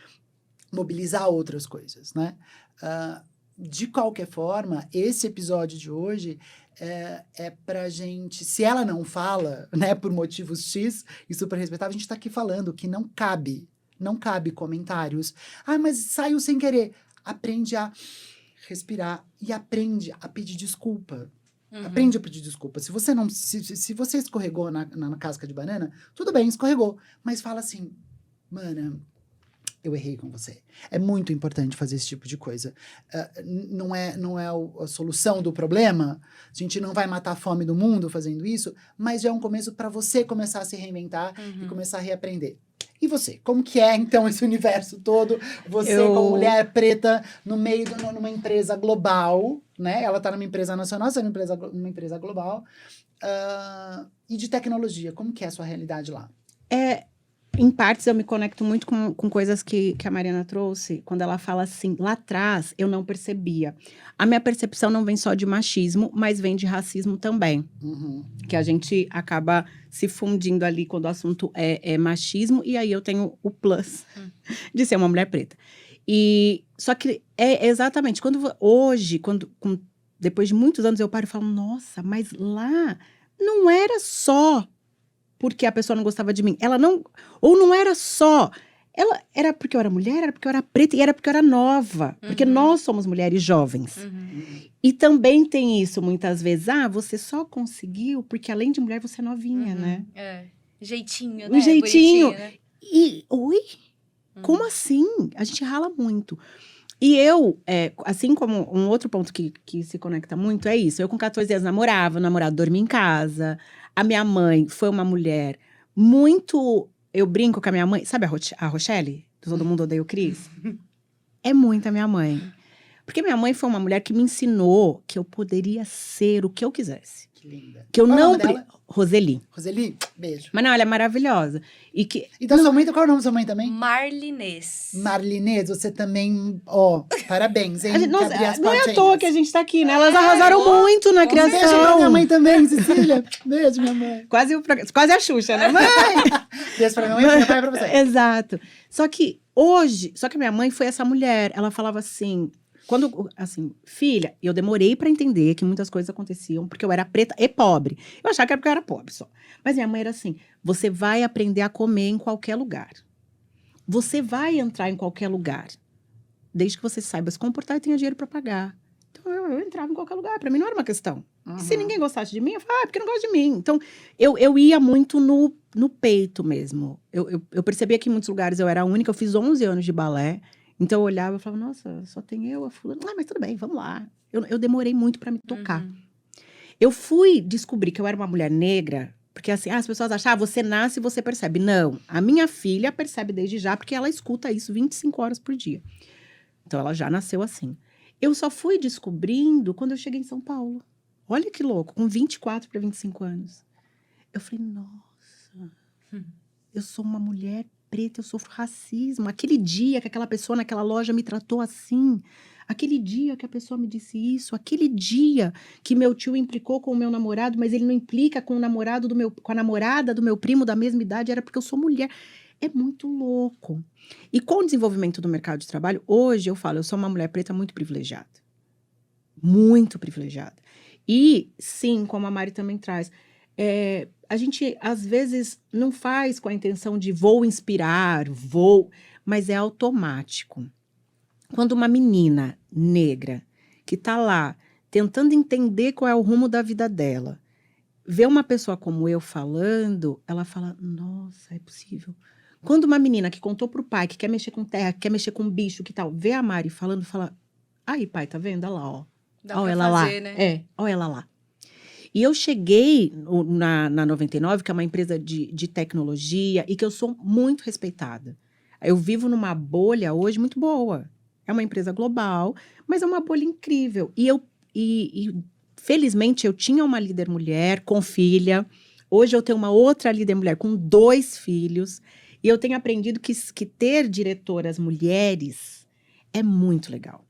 Mobilizar outras coisas, né? De qualquer forma, esse episódio de hoje é pra gente... Se ela não fala, né, por motivos X e super respeitável, a gente tá aqui falando que não cabe comentários. Ah, mas saiu sem querer. Aprende a respirar e aprende a pedir desculpa. Aprende a pedir desculpa. Se você não, se você escorregou na casca de banana, tudo bem, escorregou. Mas fala assim, mana, eu errei com você. É muito importante fazer esse tipo de coisa. Não é a solução do problema. A gente não vai matar a fome do mundo fazendo isso, mas já é um começo para você começar a se reinventar e começar a reaprender. E você? Como que é, então, esse universo todo? Você, como mulher preta, no meio de numa empresa global, né? Ela tá numa empresa nacional, você é numa empresa global. E de tecnologia, como que é a sua realidade lá? Em partes, eu me conecto muito com coisas que a Mariana trouxe, quando ela fala assim, lá atrás, eu não percebia. A minha percepção não vem só de machismo, mas vem de racismo também. Que a gente acaba se fundindo ali quando o assunto é machismo, e aí eu tenho o plus de ser uma mulher preta. Só que é exatamente, depois de muitos anos, eu paro e falo, nossa, mas lá não era só porque a pessoa não gostava de mim. Ou não era só. Era porque eu era mulher, era porque eu era preta e era porque eu era nova. Porque nós somos mulheres jovens. E também tem isso, muitas vezes. Você só conseguiu porque além de mulher, você é novinha, né? Jeitinho, né? Um jeitinho. Né? Como assim? A gente rala muito. E eu, assim como um outro ponto que se conecta muito, é isso. Eu com 14 anos namorava, o namorado dormia em casa. A minha mãe foi uma mulher muito... Eu brinco com a minha mãe. Sabe a Rochelle? Todo mundo odeia o Cris? É muito a minha mãe. Porque minha mãe foi uma mulher que me ensinou que eu poderia ser o que eu quisesse. Que linda. Que eu Qual é o não... nome dela? Roseli. Roseli, beijo. Mas não, ela é maravilhosa. E que... Então, sua mãe, qual é o nome da sua mãe também? Marlinês. Marlinês, você também, ó, parabéns, hein? A gente- que nossa, abri as não é à portinhas. toa que a gente tá aqui, né? Elas arrasaram muito na com Beijo pra criação. minha mãe também, Cecília. Beijo, minha mãe. Quase a Xuxa, né? Mãe! Beijo pra minha mãe e meu pai pra você. Exato. Só que a minha mãe foi essa mulher. Ela falava assim, filha, eu demorei pra entender que muitas coisas aconteciam porque eu era preta e pobre. Eu achava que era porque eu era pobre só. Mas minha mãe era assim, você vai aprender a comer em qualquer lugar. Você vai entrar em qualquer lugar. Desde que você saiba se comportar e tenha dinheiro pra pagar. Então eu entrava em qualquer lugar. Pra mim não era uma questão. Uhum. E se ninguém gostasse de mim, eu falava, porque não gosta de mim. Então, eu ia muito no peito mesmo. Eu percebia que em muitos lugares eu era a única. Eu fiz 11 anos de balé. Então, eu olhava e falava, nossa, só tem eu, a fulana. Ah, mas tudo bem, vamos lá. Eu demorei muito pra me tocar. Uhum. Eu fui descobrir que eu era uma mulher negra, porque assim, as pessoas acham, você nasce e você percebe. Não, a minha filha percebe desde já, porque ela escuta isso 25 horas por dia. Então, ela já nasceu assim. Eu só fui descobrindo quando eu cheguei em São Paulo. Olha que louco, com 24 para 25 anos. Eu falei, nossa, eu sou uma mulher preta, eu sofro racismo. Aquele dia que aquela pessoa naquela loja me tratou assim, aquele dia que a pessoa me disse isso, aquele dia que meu tio implicou com o meu namorado, mas ele não implica com o namorado com a namorada do meu primo da mesma idade, era porque eu sou mulher. É muito louco. E com o desenvolvimento do mercado de trabalho, hoje eu falo, eu sou uma mulher preta muito privilegiada. Muito privilegiada. E, sim, como a Mari também traz, a gente, às vezes, não faz com a intenção de vou inspirar, mas é automático. Quando uma menina negra que está lá tentando entender qual é o rumo da vida dela, vê uma pessoa como eu falando, ela fala, nossa, é possível. Quando uma menina que contou pro pai que quer mexer com terra, que quer mexer com bicho, que tal, vê a Mari falando, fala, aí pai, tá vendo? Olha lá, ó. Dá Olha pra ela fazer, lá. né? Olha ela lá. E eu cheguei na 99, que é uma empresa de tecnologia, e que eu sou muito respeitada. Eu vivo numa bolha hoje muito boa. É uma empresa global, mas é uma bolha incrível. E felizmente eu tinha uma líder mulher com filha. Hoje eu tenho uma outra líder mulher com 2 filhos. E eu tenho aprendido que ter diretoras mulheres é muito legal.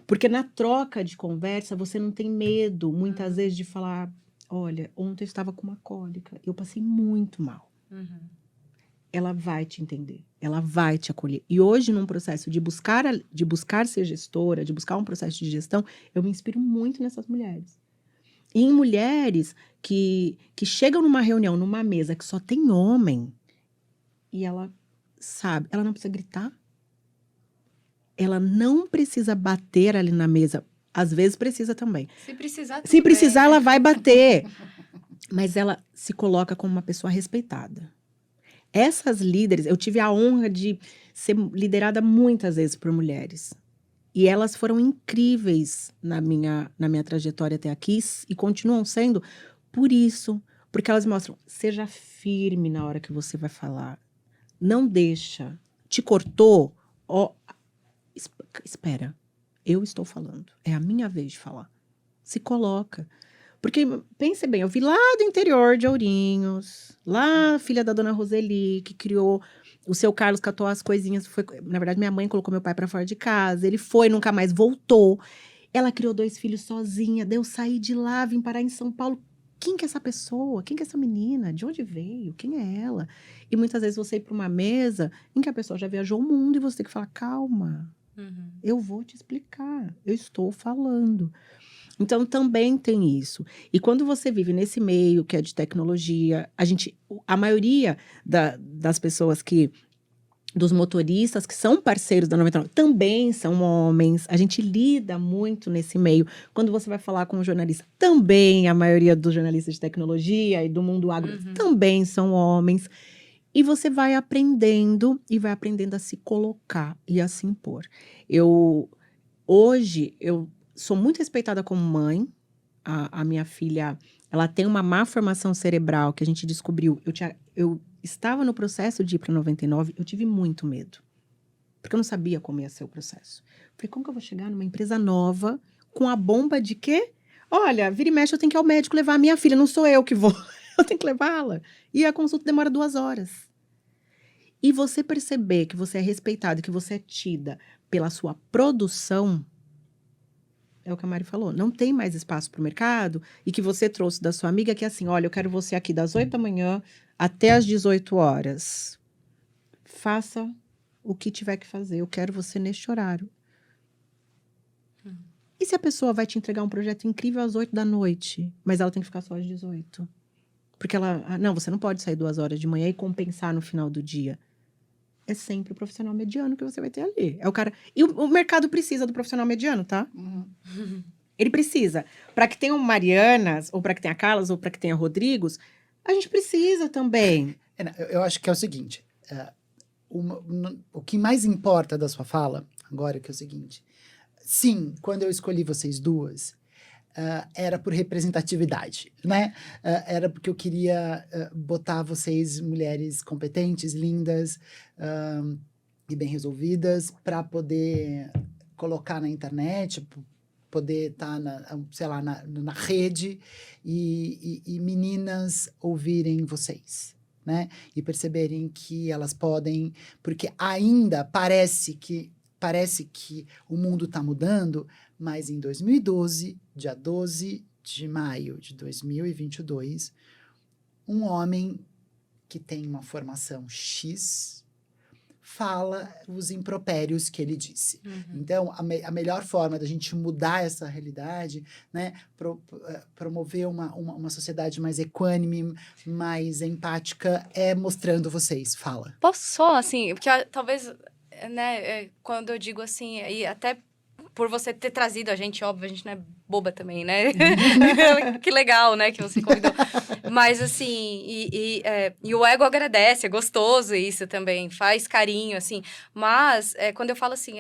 Porque na troca de conversa, você não tem medo, muitas vezes, de falar, olha, ontem eu estava com uma cólica, eu passei muito mal. Uhum. Ela vai te entender, ela vai te acolher. E hoje, num processo de buscar ser gestora, de buscar um processo de gestão, eu me inspiro muito nessas mulheres. E em mulheres que chegam numa reunião, numa mesa que só tem homem, e ela sabe, ela não precisa gritar, ela não precisa bater ali na mesa. Às vezes precisa também. Se precisar, tudo Se precisar, bem, ela né? vai bater. Mas ela se coloca como uma pessoa respeitada. Essas líderes, eu tive a honra de ser liderada muitas vezes por mulheres. E elas foram incríveis na minha trajetória até aqui e continuam sendo por isso. Porque elas mostram, seja firme na hora que você vai falar. Não deixa. Te cortou, ó, espera, eu estou falando. É a minha vez de falar. Se coloca. Porque, pense bem, eu vi lá do interior de Ourinhos, lá a filha da dona Roseli, que criou, o seu Carlos catou as coisinhas, na verdade minha mãe colocou meu pai para fora de casa, ele foi, nunca mais voltou. Ela criou 2 filhos sozinha, daí eu saí de lá, vim parar em São Paulo. Quem que é essa pessoa? Quem que é essa menina? De onde veio? Quem é ela? E muitas vezes você ir para uma mesa em que a pessoa já viajou o mundo e você tem que falar, calma. Uhum. Eu vou te explicar, eu estou falando. Então, também tem isso. E quando você vive nesse meio que é de tecnologia, a maioria das pessoas dos motoristas que são parceiros da 99, também são homens. A gente lida muito nesse meio. Quando você vai falar com um jornalista, também a maioria dos jornalistas de tecnologia e do mundo agro também são homens. E você vai aprendendo a se colocar e a se impor. Hoje, eu sou muito respeitada como mãe. A minha filha, ela tem uma má formação cerebral que a gente descobriu. Eu estava no processo de ir para 99, eu tive muito medo. Porque eu não sabia como ia ser o processo. Falei, como que eu vou chegar numa empresa nova com a bomba de quê? Olha, vira e mexe, eu tenho que ir ao médico levar a minha filha. Não sou eu que vou, eu tenho que levá-la. E a consulta demora 2 horas. E você perceber que você é respeitado, que você é tida pela sua produção, é o que a Mari falou, não tem mais espaço para o mercado, e que você trouxe da sua amiga, que é assim, olha, eu quero você aqui das 8 da manhã até as 18 horas. Faça o que tiver que fazer, eu quero você neste horário. E se a pessoa vai te entregar um projeto incrível às 8 da noite, mas ela tem que ficar só às 18? Porque ela, não, você não pode sair 2 horas de manhã e compensar no final do dia. É sempre o profissional mediano que você vai ter ali. É o cara. E o mercado precisa do profissional mediano, tá? Ele precisa. Para que tenham Marianas, ou para que tenha Carlas, ou para que tenha Rodrigos, a gente precisa também. Eu acho que é o seguinte: o que mais importa da sua fala, agora, que é o seguinte. Sim, quando eu escolhi vocês duas, era por representatividade, né? Era porque eu queria botar vocês, mulheres competentes, lindas e bem resolvidas, para poder colocar na internet, poder estar, sei lá, na rede e meninas ouvirem vocês, né? E perceberem que elas podem, porque ainda parece que o mundo está mudando, mas em 2012, dia 12 de maio de 2022, um homem que tem uma formação X fala os impropérios que ele disse. Então, a melhor forma da gente mudar essa realidade, né, promover uma sociedade mais equânime, mais empática, é mostrando vocês. Fala. Posso só, assim, porque talvez, né, quando eu digo assim, e até por você ter trazido a gente, óbvio, a gente não é boba também, né? Que legal, né, que você convidou. Mas, assim, e o ego agradece, é gostoso isso também, faz carinho, assim. Mas, quando eu falo assim,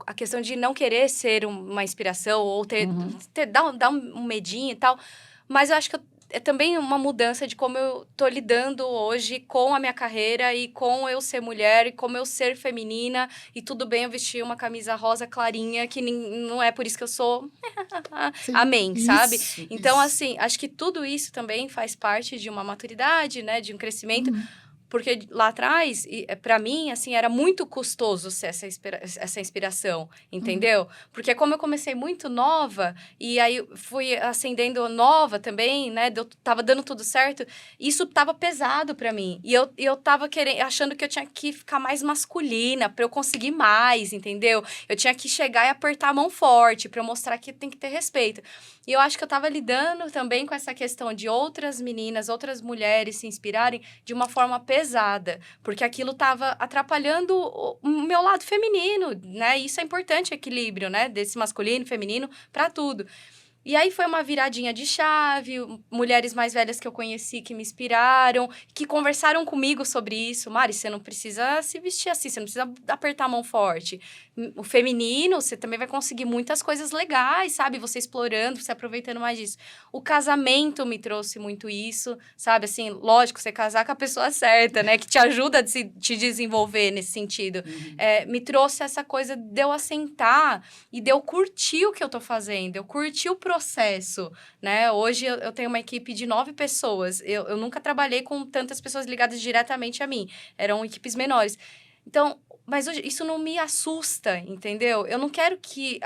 a questão de não querer ser uma inspiração ou dar um medinho e tal, mas eu acho que é também uma mudança de como eu tô lidando hoje com a minha carreira e com eu ser mulher e como eu ser feminina. E tudo bem eu vestir uma camisa rosa clarinha, que não é por isso que eu sou... Amém, sabe? Então, assim, acho que tudo isso também faz parte de uma maturidade, né? De um crescimento. Porque lá atrás, para mim, assim, era muito custoso ser essa inspiração, entendeu? Porque como eu comecei muito nova, e aí fui ascendendo nova também, né? Tava dando tudo certo, isso tava pesado para mim. E eu tava achando que eu tinha que ficar mais masculina, para eu conseguir mais, entendeu? Eu tinha que chegar e apertar a mão forte, para eu mostrar que tem que ter respeito. E eu acho que eu tava lidando também com essa questão de outras meninas, outras mulheres se inspirarem de uma forma pesada, porque aquilo tava atrapalhando o meu lado feminino, né? E isso é importante, equilíbrio, né? Desse masculino, feminino, para tudo. E aí foi uma viradinha de chave, mulheres mais velhas que eu conheci que me inspiraram, que conversaram comigo sobre isso. Mari, você não precisa se vestir assim, você não precisa apertar a mão forte. O feminino, você também vai conseguir muitas coisas legais, sabe? Você explorando, você aproveitando mais disso. O casamento me trouxe muito isso, sabe? Assim, lógico, você casar com a pessoa certa, né? Que te ajuda a te desenvolver nesse sentido. Me trouxe essa coisa de eu assentar e de eu curtir o que eu tô fazendo, eu curti o processo, né? Hoje eu tenho uma equipe de 9 pessoas. Eu nunca trabalhei com tantas pessoas ligadas diretamente a mim. Eram equipes menores. Então, mas isso não me assusta, entendeu? Eu não quero que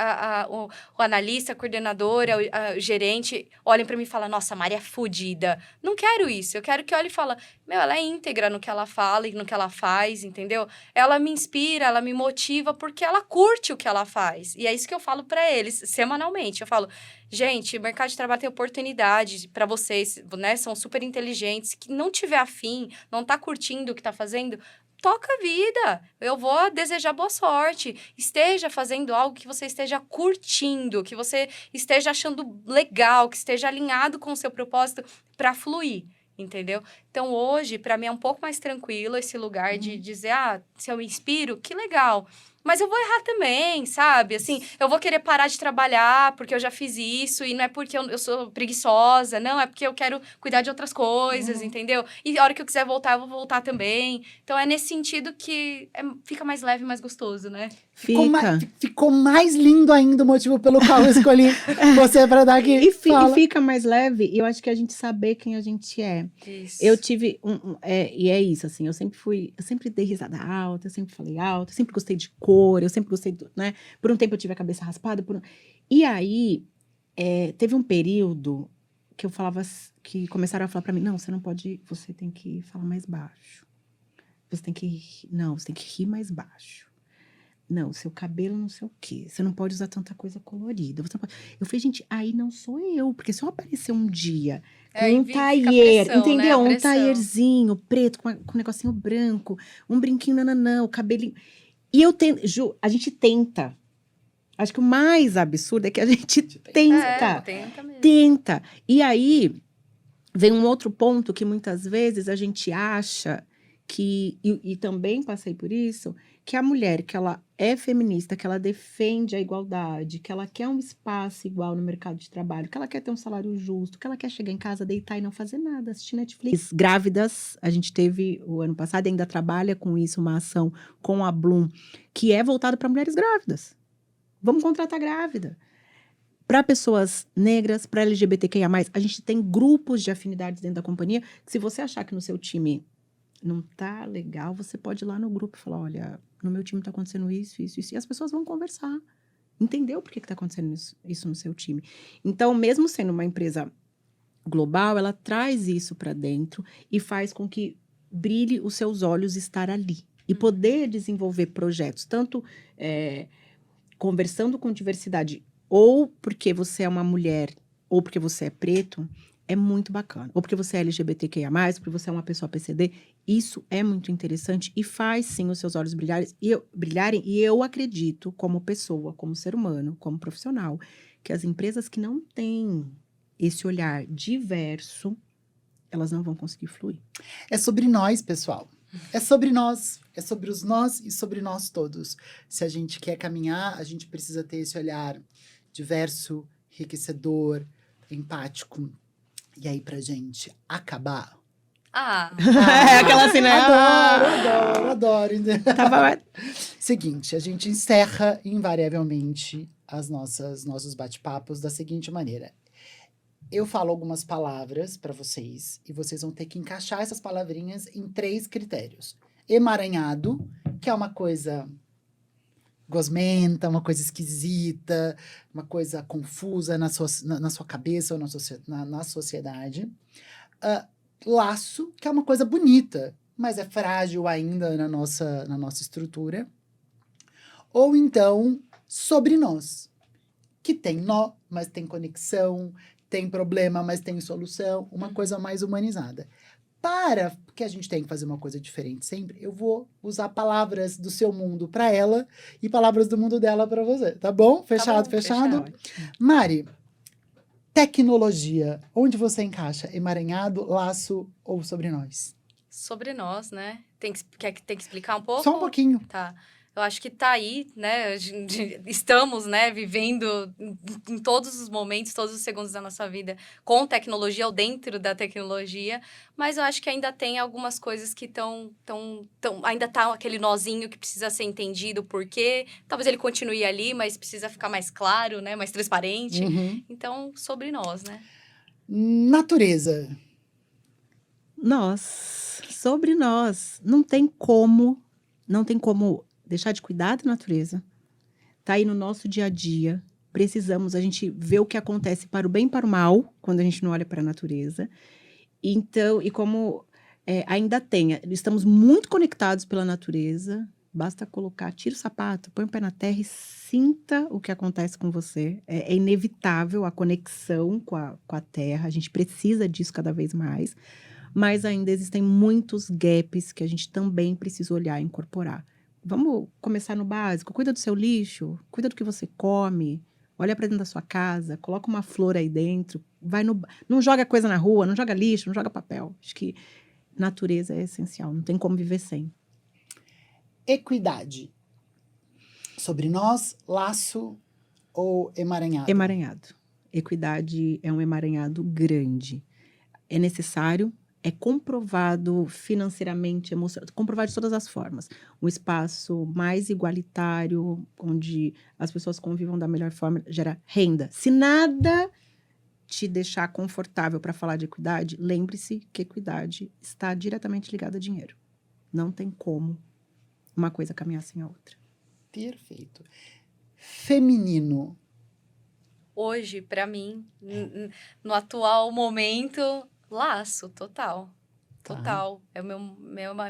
o analista, a coordenadora, o gerente olhem para mim e falem, nossa, a Mari é fodida. Não quero isso. Eu quero que olhe e fale, ela é íntegra no que ela fala e no que ela faz, entendeu? Ela me inspira, ela me motiva porque ela curte o que ela faz. E é isso que eu falo para eles semanalmente. Eu falo, gente, o mercado de trabalho tem oportunidade para vocês, né? São super inteligentes. Que não tiver afim, não tá curtindo o que tá fazendo, toca a vida. Eu vou desejar boa sorte. Esteja fazendo algo que você esteja curtindo, que você esteja achando legal, que esteja alinhado com o seu propósito para fluir, entendeu? Então, hoje, para mim, é um pouco mais tranquilo esse lugar de dizer, se eu me inspiro, que legal. Mas eu vou errar também, sabe? Assim, eu vou querer parar de trabalhar porque eu já fiz isso. E não é porque eu sou preguiçosa. Não, é porque eu quero cuidar de outras coisas, entendeu? E a hora que eu quiser voltar, eu vou voltar também. Então, é nesse sentido que fica mais leve e mais gostoso, né? Ficou mais lindo ainda o motivo pelo qual eu escolhi você para dar aqui. E fica mais leve, e eu acho que a gente saber quem a gente é. Isso. Eu tive e é isso, assim, eu sempre dei risada alta, eu sempre falei alto, eu sempre gostei de cor, eu sempre gostei, né? Por um tempo eu tive a cabeça raspada, e aí, teve um período que eu falava, que começaram a falar pra mim, não, você não pode, você tem que falar mais baixo. Você tem que rir mais baixo. Não, seu cabelo não sei o quê. Você não pode usar tanta coisa colorida. Eu falei, gente, aí não sou eu. Porque se eu aparecer um dia com um taier, entendeu? Né? Um taierzinho preto, com um negocinho branco, um brinquinho nananã, o cabelinho. E eu tento, Ju, a gente tenta. Acho que o mais absurdo é que a gente tenta. Tenta mesmo. Tenta. E aí, vem um outro ponto que muitas vezes a gente acha que, e também passei por isso, que a mulher, que ela é feminista, que ela defende a igualdade, que ela quer um espaço igual no mercado de trabalho, que ela quer ter um salário justo, que ela quer chegar em casa, deitar e não fazer nada, assistir Netflix. Grávidas, a gente teve o ano passado, ainda trabalha com isso, uma ação com a Bloom, que é voltada para mulheres grávidas. Vamos contratar grávida. Para pessoas negras, para LGBTQIA+, a gente tem grupos de afinidades dentro da companhia, que se você achar que no seu time não tá legal, você pode ir lá no grupo e falar, olha, no meu time tá acontecendo isso, isso, isso. E as pessoas vão conversar. Entendeu por que tá acontecendo isso no seu time. Então, mesmo sendo uma empresa global, ela traz isso para dentro e faz com que brilhe os seus olhos estar ali. E poder desenvolver projetos, tanto conversando com diversidade, ou porque você é uma mulher, ou porque você é preto, é muito bacana. Ou porque você é LGBTQIA+, porque você é uma pessoa PCD, isso é muito interessante e faz, sim, os seus olhos brilharem. E eu acredito, como pessoa, como ser humano, como profissional, que as empresas que não têm esse olhar diverso, elas não vão conseguir fluir. É sobre nós, pessoal. É sobre nós. É sobre os nós e sobre nós todos. Se a gente quer caminhar, a gente precisa ter esse olhar diverso, enriquecedor, empático. E aí, pra gente acabar... Aquela assim, né? Adoro. Seguinte, a gente encerra invariavelmente nossos bate-papos da seguinte maneira. Eu falo algumas palavras para vocês e vocês vão ter que encaixar essas palavrinhas em 3 critérios. Emaranhado, que é uma coisa gosmenta, uma coisa esquisita, uma coisa confusa na sua cabeça ou na sociedade. Laço, que é uma coisa bonita, mas é frágil ainda na nossa estrutura. Ou então, sobre nós, que tem nó, mas tem conexão, tem problema, mas tem solução, uma coisa mais humanizada. Porque a gente tem que fazer uma coisa diferente sempre, eu vou usar palavras do seu mundo para ela e palavras do mundo dela para você, tá bom? Fechado? Mari, tecnologia, onde você encaixa? Emaranhado, laço ou sobre nós? Sobre nós, né? Tem que explicar um pouco? Só um pouquinho. Tá. Eu acho que tá aí, né? Estamos, né, vivendo em todos os momentos, todos os segundos da nossa vida com tecnologia ou dentro da tecnologia, mas eu acho que ainda tem algumas coisas que ainda tá aquele nozinho que precisa ser entendido por quê. Talvez ele continue ali, mas precisa ficar mais claro, né, mais transparente. Uhum. Então, sobre nós, né? Natureza. Sobre nós. Não tem como deixar de cuidar da natureza. Tá aí no nosso dia a dia. A gente vê o que acontece para o bem e para o mal, quando a gente não olha para a natureza. Então, e como ainda estamos muito conectados pela natureza, basta tira o sapato, põe o pé na terra e sinta o que acontece com você. É inevitável a conexão com a terra, a gente precisa disso cada vez mais, mas ainda existem muitos gaps que a gente também precisa olhar e incorporar. Vamos começar no básico. Cuida do seu lixo, cuida do que você come, olha para dentro da sua casa, coloca uma flor aí dentro, não joga coisa na rua, não joga lixo, não joga papel. Acho que natureza é essencial, não tem como viver sem. Equidade. Sobre nós, laço ou emaranhado? Emaranhado. Equidade é um emaranhado grande. É necessário, é comprovado financeiramente, emocionalmente, comprovado de todas as formas. Um espaço mais igualitário, onde as pessoas convivam da melhor forma, gera renda. Se nada te deixar confortável para falar de equidade, lembre-se que equidade está diretamente ligada a dinheiro. Não tem como uma coisa caminhar sem a outra. Perfeito. Feminino. Hoje, pra mim, no atual momento, laço, total. Tá. Total. É o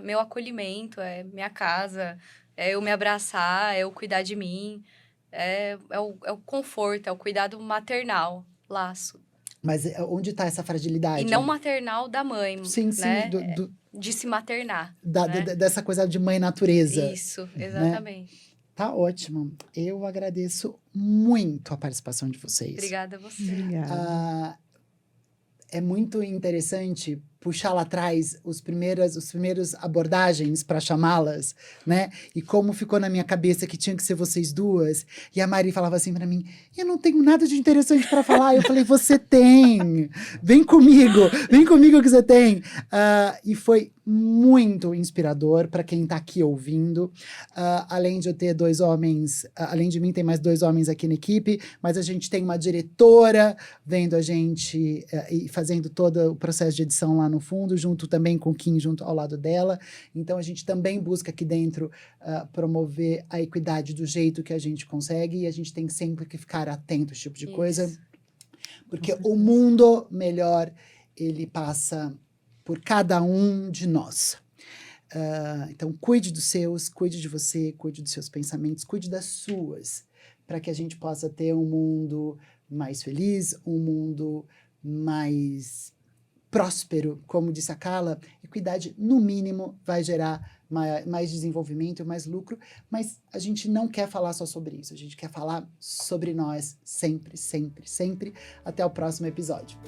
meu acolhimento, é minha casa, é eu me abraçar, é eu cuidar de mim, é o conforto, é o cuidado maternal, laço. Mas onde está essa fragilidade? E não maternal da mãe, Sim, sim. né? De se maternar, né? Dessa coisa de mãe natureza. Isso, exatamente. Tá ótimo. Eu agradeço muito a participação de vocês. Obrigada a você. Obrigada. É muito interessante puxar lá atrás os primeiros abordagens para chamá-las, né? E como ficou na minha cabeça que tinha que ser vocês duas. E a Mari falava assim para mim: eu não tenho nada de interessante para falar. Eu falei: você tem. Vem comigo que você tem. E foi muito inspirador para quem está aqui ouvindo. Além de eu ter dois homens, além de mim tem mais dois homens aqui na equipe, mas a gente tem uma diretora vendo a gente e fazendo todo o processo de edição lá no fundo, junto também com o Kim, junto ao lado dela. Então, a gente também busca aqui dentro promover a equidade do jeito que a gente consegue, e a gente tem sempre que ficar atento a esse tipo de coisa, porque o mundo melhor, ele passa por cada um de nós. Então, cuide dos seus, cuide de você, cuide dos seus pensamentos, cuide das suas, para que a gente possa ter um mundo mais feliz, um mundo mais próspero, como disse a Carla. Equidade, no mínimo, vai gerar mais desenvolvimento, mais lucro, mas a gente não quer falar só sobre isso, a gente quer falar sobre nós sempre, sempre, sempre. Até o próximo episódio.